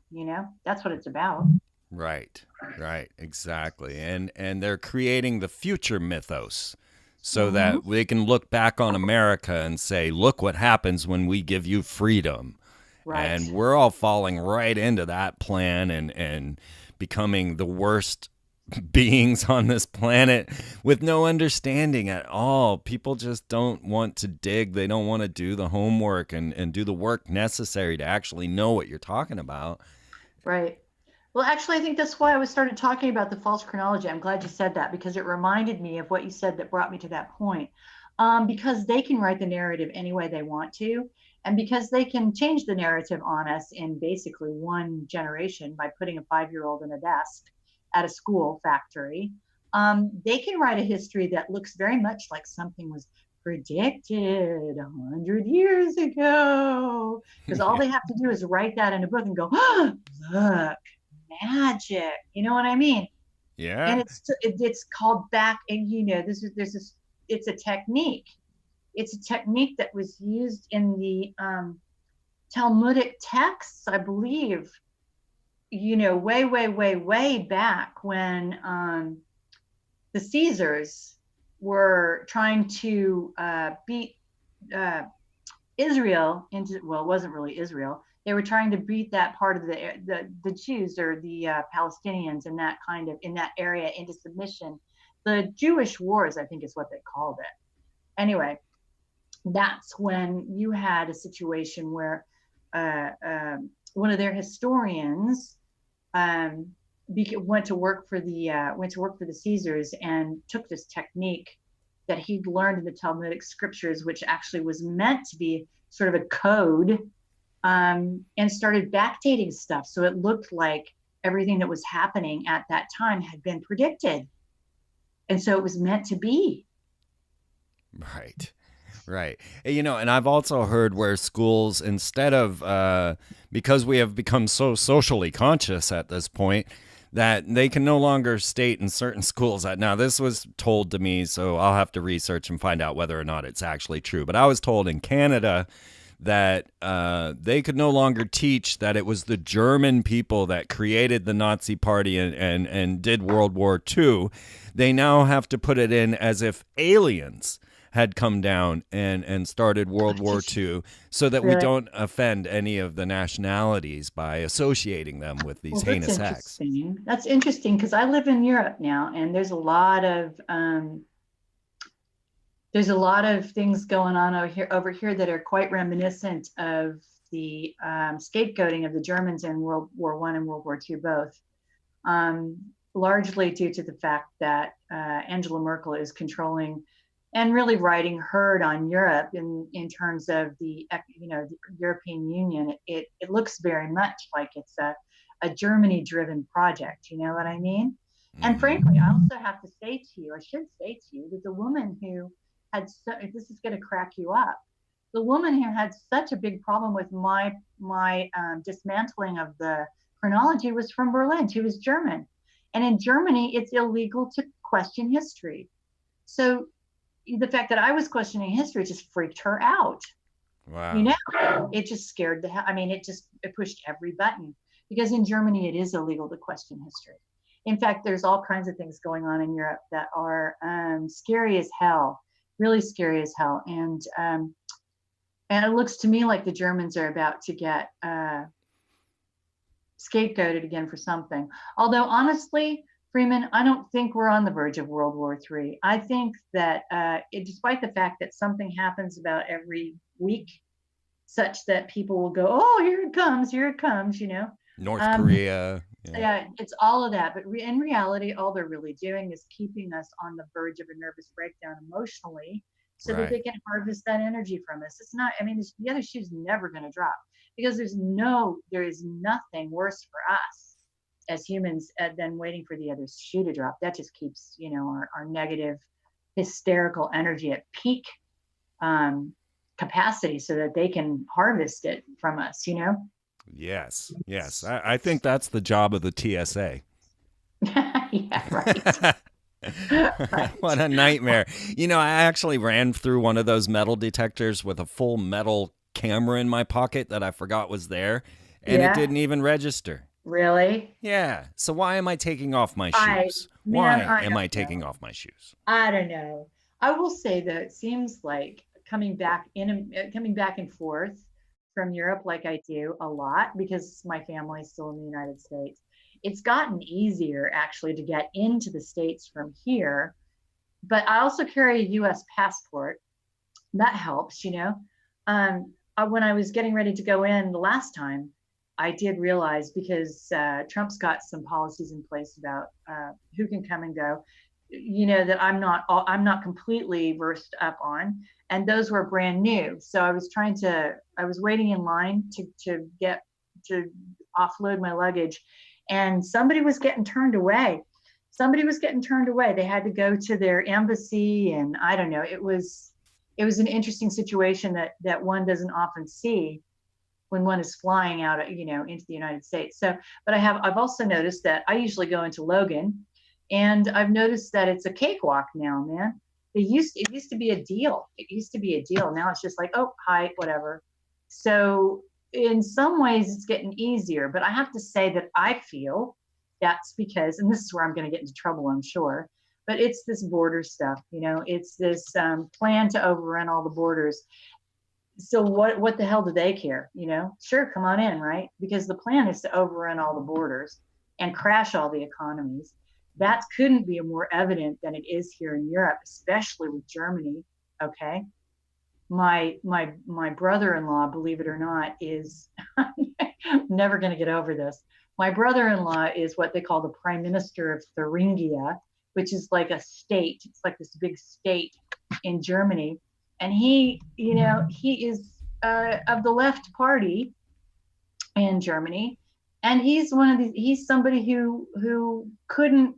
That's what it's about. Right. Right. Exactly. And they're creating the future mythos so Mm-hmm. that they can look back on America and say, look what happens when we give you freedom. Right. And we're all falling right into that plan and becoming the worst beings on this planet with no understanding at all. People just don't want to dig. They don't want to do the homework and do the work necessary to actually know what you're talking about. Right. Well, actually, I think that's why I was started talking about the false chronology. I'm glad you said that because it reminded me of what you said that brought me to that point. Because they can write the narrative any way they want to, and because they can change the narrative on us in basically one generation by putting a 5-year-old in a desk at a school factory, they can write a history that looks very much like something was predicted 100 years ago. Because all Yeah. they have to do is write that in a book and go, oh, look, magic. You know what I mean? And Yeah. it's called back. And this it's a technique. It's a technique that was used in the Talmudic texts, I believe. Way, way, way, way back when the Caesars were trying to beat uh, Israel into, well, it wasn't really Israel. They were trying to beat that part of the Jews or the Palestinians in that area into submission. The Jewish Wars, I think, is what they called it. Anyway, that's when you had a situation where one of their historians um, went to work for the Caesars and took this technique that he'd learned in the Talmudic scriptures, which actually was meant to be sort of a code, and started backdating stuff. So it looked like everything that was happening at that time had been predicted. And so it was meant to be. Right. Right. And I've also heard where schools, instead of, because we have become so socially conscious at this point, that they can no longer state in certain schools that, now this was told to me, so I'll have to research and find out whether or not it's actually true. But I was told in Canada that they could no longer teach that it was the German people that created the Nazi Party and did World War II. They now have to put it in as if aliens had come down and started World War II, so that we Really? don't offend any of the nationalities by associating them with these Well, that's heinous acts. interesting. That's interesting because I live in Europe now, and there's a lot of things going on over here that are quite reminiscent of the scapegoating of the Germans in World War I and World War II both, largely due to the fact that Angela Merkel is controlling and really riding herd on Europe in terms of the European Union. It looks very much like it's a Germany driven project. You know what I mean? And frankly, I also have to say to you, I should say to you, that the woman who this is going to crack you up. The woman who had such a big problem with my dismantling of the chronology was from Berlin. She was German, and in Germany, it's illegal to question history. So the fact that I was questioning history just freaked her out. Wow. It just scared it pushed every button, because in Germany it is illegal to question history. In fact, there's all kinds of things going on in Europe that are scary as hell, really scary as hell. And it looks to me like the Germans are about to get scapegoated again for something. Although honestly, Freeman, I don't think we're on the verge of World War III. I think that despite the fact that something happens about every week, such that people will go, oh, here it comes, North Korea. Yeah, it's all of that. But in reality, all they're really doing is keeping us on the verge of a nervous breakdown emotionally, so that they can harvest that energy from us. It's not, the other shoe's never going to drop, because there is nothing worse for us as humans than waiting for the other shoe to drop. That just keeps, our negative, hysterical energy at peak capacity, so that they can harvest it from us, Yes. I think that's the job of the TSA. Yeah, right. Right. What a nightmare. I actually ran through one of those metal detectors with a full metal camera in my pocket that I forgot was there, and it didn't even register. Really? Yeah. So why am I taking off my shoes? Why am I taking off my shoes? I don't know. I will say that it seems like coming back and forth from Europe, like I do a lot, because my family's still in the United States. It's gotten easier actually to get into the States from here, but I also carry a US passport. That helps, when I was getting ready to go in the last time, I did realize, because Trump's got some policies in place about who can come and go, that I'm not completely versed up on, and those were brand new. So I was waiting in line to offload my luggage, and somebody was getting turned away. They had to go to their embassy, and I don't know. It was an interesting situation that one doesn't often see when one is flying out, into the United States. So, but I've also noticed that I usually go into Logan, and I've noticed that it's a cakewalk now, man. It used to be a deal. Now it's just like, oh, hi, whatever. So in some ways it's getting easier, but I have to say that I feel that's because, and this is where I'm going to get into trouble, I'm sure, but it's this border stuff, it's this plan to overrun all the borders. So what the hell do they care? Sure, come on in, right? Because the plan is to overrun all the borders and crash all the economies. That couldn't be more evident than it is here in Europe, especially with Germany. Okay, my brother-in-law, believe it or not, is I'm never going to get over this. My brother-in-law is what they call the Prime Minister of Thuringia, which is like a state. It's like this big state in Germany. And he is of the left party in Germany. And he's somebody who couldn't,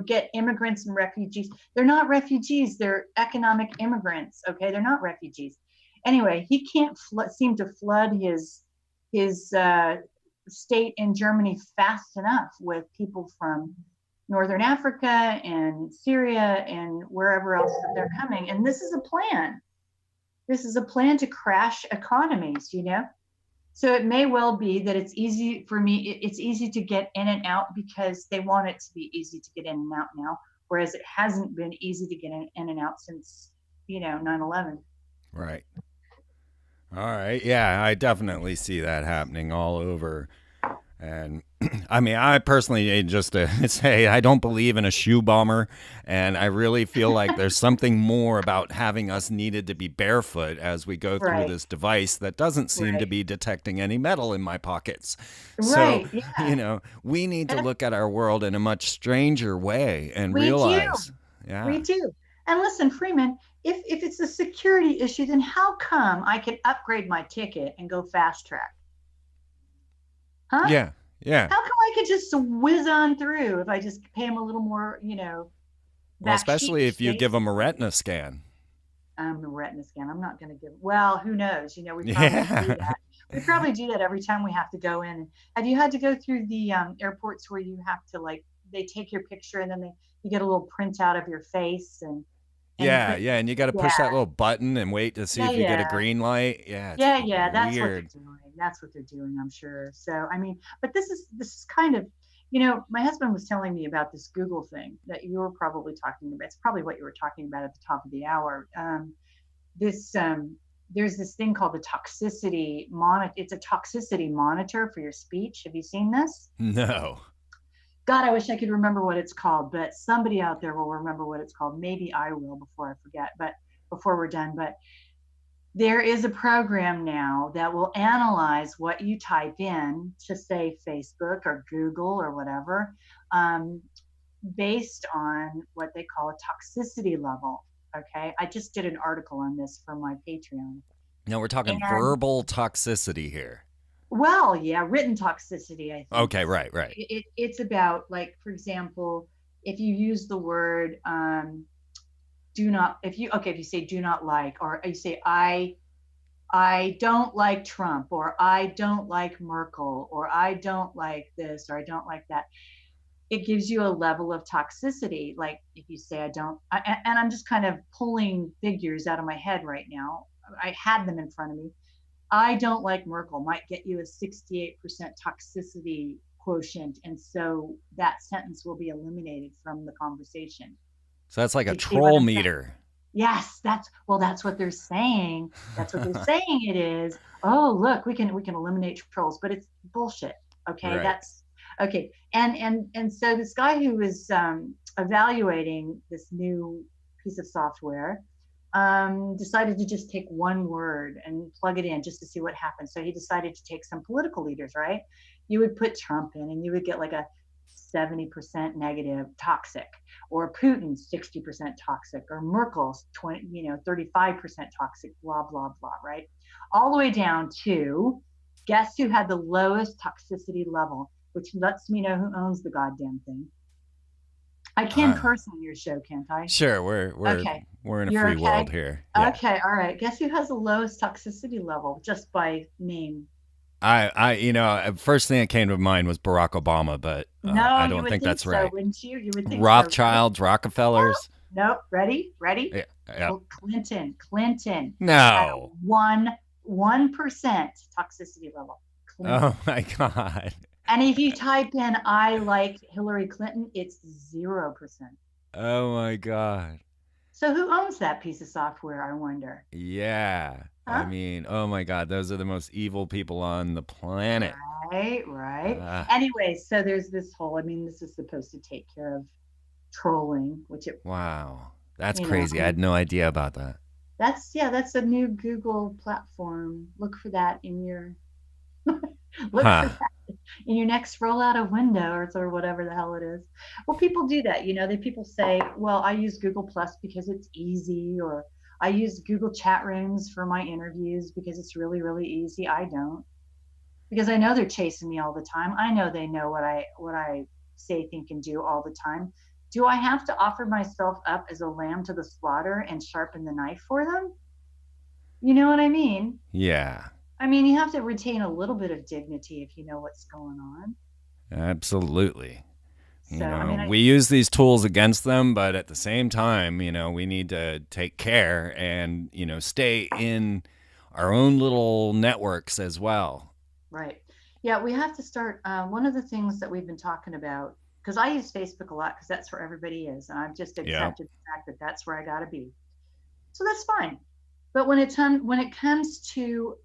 get immigrants and refugees. They're not refugees. They're economic immigrants. Okay. They're not refugees. Anyway, he can't seem to flood his state in Germany fast enough with people from Northern Africa and Syria and wherever else that they're coming. And this is a plan. This is a plan to crash economies, So it may well be that it's easy for me. It's easy to get in and out because they want it to be easy to get in and out now, whereas it hasn't been easy to get in and out since, 9/11. Right. All right. Yeah, I definitely see that happening all over. And I personally just say I don't believe in a shoe bomber, and I really feel like there's something more about having us needed to be barefoot as we go through this device that doesn't seem to be detecting any metal in my pockets. Right. So, Yeah. We need to look at our world in a much stranger way and realize. Yeah. We do. And listen, Freeman, if it's a security issue, then how come I can upgrade my ticket and go fast track? Huh? Yeah. How come I could just whiz on through if I just pay them a little more, Well, especially if you give them a retina scan. A retina scan. I'm not going to give. Well, who knows? We probably do that. We probably do that every time we have to go in. Have you had to go through the airports where you have to they take your picture and then you get a little printout of your face and and you Yeah, click, yeah, and you got to yeah, push that little button and wait to see yeah, if you get a yeah. green light. Yeah, it's Yeah, that's what weird. they're doing. That's what they're doing, I'm sure. So, I mean, but this is kind of, my husband was telling me about this Google thing that you were probably talking about. It's probably what you were talking about at the top of the hour. This There's this thing called the toxicity monitor. It's a toxicity monitor for your speech. Have you seen this? No. God, I wish I could remember what it's called, but somebody out there will remember what it's called. Maybe I will before I forget, but before we're done. But there is a program now that will analyze what you type in to, say, Facebook or Google or whatever, um, based on what they call a toxicity level. Okay. I just did an article on this for my Patreon. No, we're talking And verbal toxicity here. well, yeah, written toxicity, I think. Okay, right, right. It's about, like, for example, if you use the word do not, if you say do not like, or you say I don't like Trump, or I don't like Merkel, or I don't like this, or I don't like that. It gives you a level of toxicity. Like if you say and I'm just kind of pulling figures out of my head right now. I had them in front of me. I don't like Merkel might get you a 68% toxicity quotient. And so that sentence will be eliminated from the conversation. So that's like Do a you see what troll I'm saying? meter. Yes, that's what they're saying. That's what they're saying it is. Oh, look, we can eliminate trolls, but it's bullshit. Okay, Right. that's okay. And so this guy who was evaluating this new piece of software decided to just take one word and plug it in just to see what happens. So he decided to take some political leaders, right? You would put Trump in and you would get like a 70% negative toxic, or Putin 60% toxic, or Merkel's 35% toxic, blah blah blah, right? All the way down to, guess who had the lowest toxicity level, which lets me know who owns the goddamn thing. I can Uh, curse on your show, can't I? sure, we're Okay. we're in a You're free okay? world here. Yeah. Okay, all right. Guess who has the lowest toxicity level just by name? First thing that came to mind was Barack Obama, but No, I you don't would think think that's so, right. wouldn't you? You would think so. Rothschilds, Rockefellers. Nope. Ready? Ready? Yeah, yeah. Clinton had a No. 1% toxicity level. Clinton. Oh my God. And if you type in "I like Hillary Clinton," it's 0%. Oh my God. So who owns that piece of software, I wonder? Yeah. I Huh? mean, oh my God, those are the most evil people on the planet. Right, right. Uh, Anyway, so there's this whole, I mean, this is supposed to take care of trolling, which wow. That's I crazy. I mean, had no idea about that. that's a new Google platform. Look for that in your look for Huh. that in your next rollout of Windows or whatever the hell it is. Well, people do that. People say, well, I use Google Plus because it's easy, or I use Google chat rooms for my interviews because it's really, really easy. I don't, because I know they're chasing me all the time. I know they know what I say, think, and do all the time. Do I have to offer myself up as a lamb to the slaughter and sharpen the knife for them? You know what I mean? Yeah. I mean, you have to retain a little bit of dignity if you know what's going on. Absolutely. So, I mean, We use these tools against them, but at the same time, we need to take care and, stay in our own little networks as well. right. Yeah, we have to start. One of the things that we've been talking about, because I use Facebook a lot because that's where everybody is. And I've just Yeah. accepted the fact that that's where I got to be. So that's fine. But when it comes to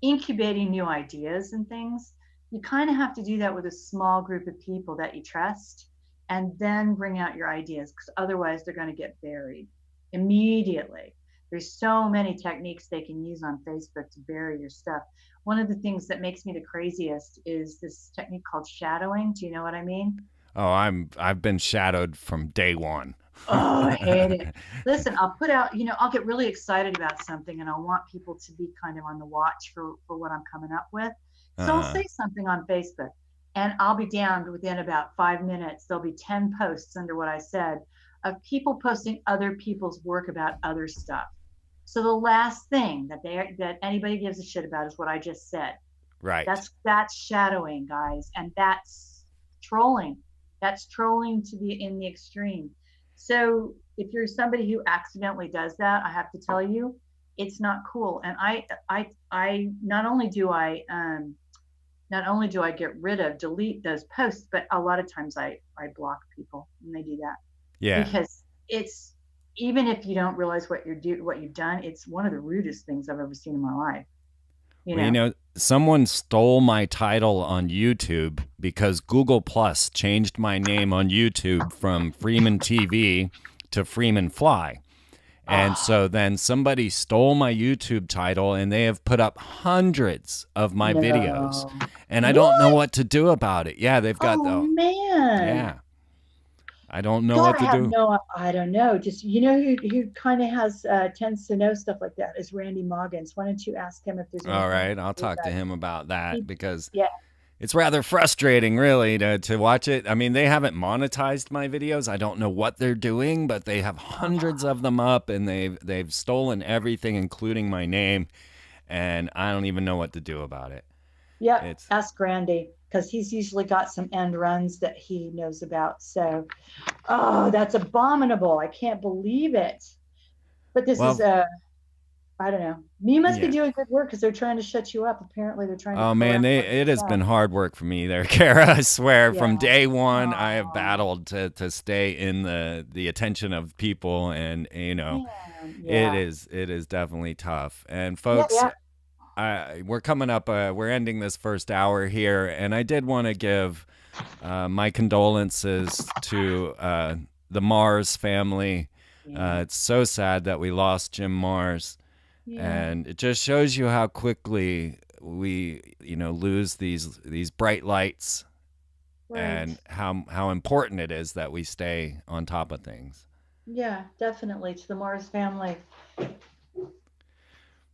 incubating new ideas and things, you kind of have to do that with a small group of people that you trust, and then bring out your ideas, because otherwise they're going to get buried immediately. There's so many techniques they can use on Facebook to bury your stuff. One of the things that makes me the craziest is this technique called shadowing. Do you know what I mean? Oh, I've been shadowed from day one. Oh, I hate it. Listen, I'll get really excited about something and I'll want people to be kind of on the watch for what I'm coming up with. So I'll Uh-huh. say something on Facebook and I'll be damned, within about 5 minutes, there'll be 10 posts under what I said of people posting other people's work about other stuff. So the last thing that anybody gives a shit about is what I just said. Right. That's shadowing, guys, and that's trolling. That's trolling to be in the extreme. So if you're somebody who accidentally does that, I have to tell you, it's not cool. And I not only do I delete those posts, but a lot of times I block people when they do that, Yeah. because it's, even if you don't realize what you've done, it's one of the rudest things I've ever seen in my life. Well, you know, someone stole my title on YouTube because Google Plus changed my name on YouTube from Freeman TV to Freeman Fly. And so then somebody stole my YouTube title, and they have put up hundreds of my videos. And I don't know what to do about it. Yeah, they've got man. Yeah. I don't know what to do. I don't know. Just, who kind of tends to know stuff like that is Randy Moggins. Why don't you ask him if there's anything? All right, I'll talk to him about that, because yeah, it's rather frustrating, really, to watch it. I mean, they haven't monetized my videos. I don't know what they're doing, but they have hundreds of them up, and they've stolen everything, including my name, and I don't even know what to do about it. Yeah, ask Randy, because he's usually got some end runs that he knows about. So, that's abominable. I can't believe it. But this is I don't know. You must be doing good work, because they're trying to shut you up. Apparently, they're trying to. Oh man, it has been hard work for me there, Cara. I swear, from day one, I have battled to stay in the attention of people, and it is definitely tough. And folks, we're coming up. We're ending this first hour here, and I did want to give my condolences to the Mars family. It's so sad that we lost Jim Mars. And it just shows you how quickly we, lose these bright lights, and how important it is that we stay on top of things. Yeah, definitely, to the Mars family.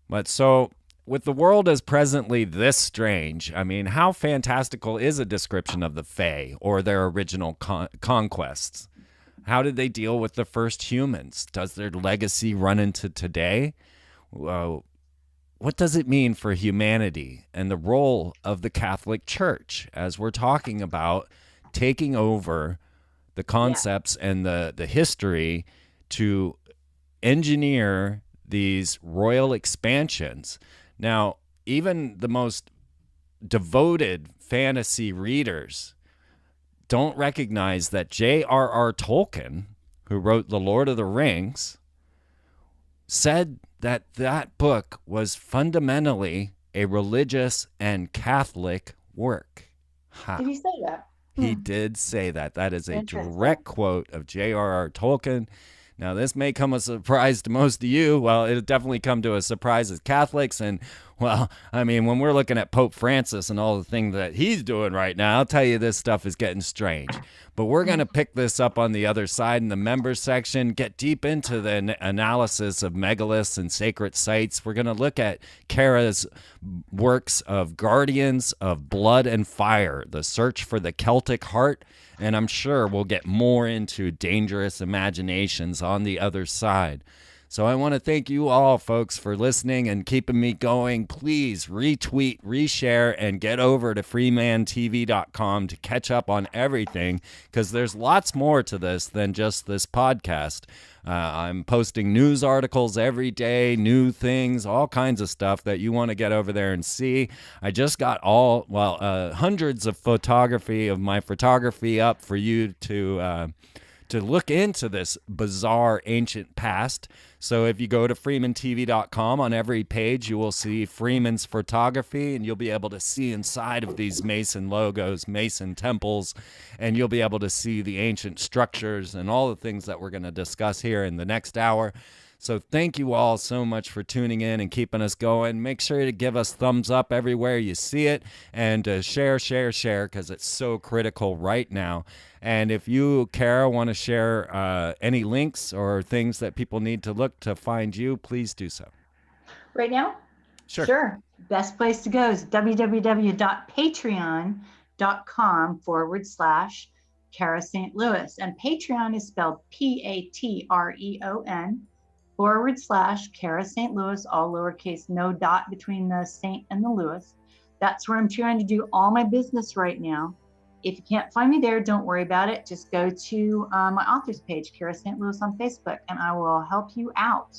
But so, with the world as presently this strange, I mean, how fantastical is a description of the Fae or their original conquests? How did they deal with the first humans? Does their legacy run into today? What does it mean for humanity and the role of the Catholic Church, as we're talking about taking over the concepts and the history to engineer these royal expansions? Now, even the most devoted fantasy readers don't recognize that J.R.R. Tolkien, who wrote The Lord of the Rings, said that book was fundamentally a religious and Catholic work. Did he say that? He did say that. That is a direct quote of J.R.R. Tolkien. Now, this may come as a surprise to most of you. Well, it'll definitely come to a surprise as Catholics. And, well, I mean, when we're looking at Pope Francis and all the things that he's doing right now, I'll tell you, this stuff is getting strange. But we're going to pick this up on the other side in the members section, get deep into the analysis of megaliths and sacred sites. We're going to look at Cara's works of Guardians of Blood and Fire, the search for the Celtic heart. And I'm sure we'll get more into dangerous imaginations on the other side. So I want to thank you all, folks, for listening and keeping me going. Please retweet, reshare, and get over to freemantv.com to catch up on everything, because there's lots more to this than just this podcast. I'm posting news articles every day, new things, all kinds of stuff that you want to get over there and see. I just got hundreds of my photography up for you to look into this bizarre ancient past. So if you go to freemantv.com, on every page you will see Freeman's photography, and you'll be able to see inside of these Mason logos, Mason temples, and you'll be able to see the ancient structures and all the things that we're going to discuss here in the next hour. So thank you all so much for tuning in and keeping us going. Make sure to give us thumbs up everywhere you see it, and share, because it's so critical right now. And if you, Cara, want to share any links or things that people need to look to find you, please do so. Right now? Sure. Best place to go is www.patreon.com/Cara St. Louis. And Patreon is spelled Patreon/Cara St. Louis, all lowercase, no dot between the Saint and the Louis. That's where I'm trying to do all my business right now. if you can't find me there, don't worry about it. Just go to my author's page, Cara St. Louis on Facebook, and I will help you out.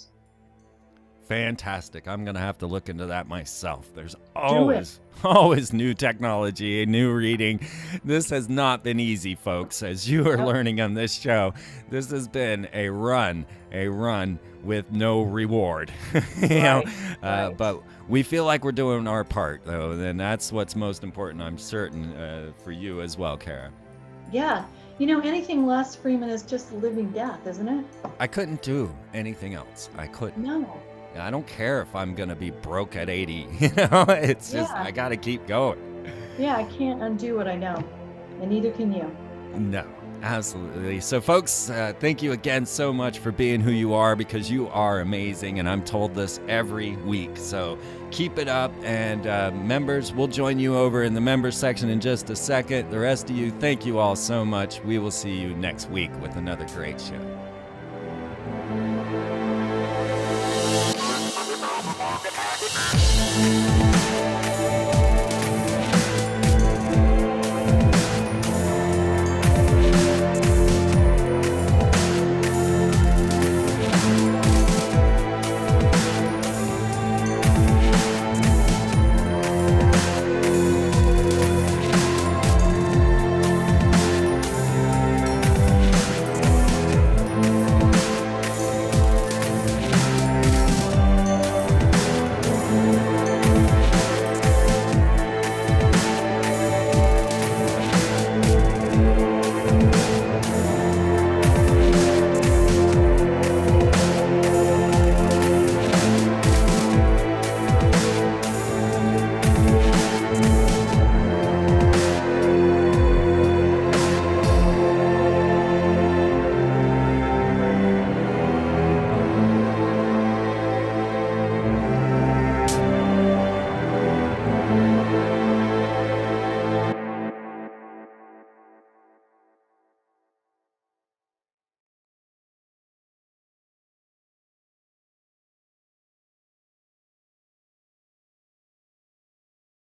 Fantastic. I'm going to have to look into that myself. There's always new technology, new reading. This has not been easy, folks, as you are learning on this show. This has been a run with no reward. But we feel like we're doing our part, though, and that's what's most important, I'm certain, for you as well, Cara. Yeah. Anything less, Freeman, is just a living death, isn't it? I couldn't do anything else. I couldn't. No. I don't care if I'm going to be broke at 80. It's just, I got to keep going. Yeah, I can't undo what I know, and neither can you. No, absolutely. So, folks, thank you again so much for being who you are, because you are amazing, and I'm told this every week. So keep it up, and members, we'll join you over in the members section in just a second. The rest of you, thank you all so much. We will see you next week with another great show. Thank you.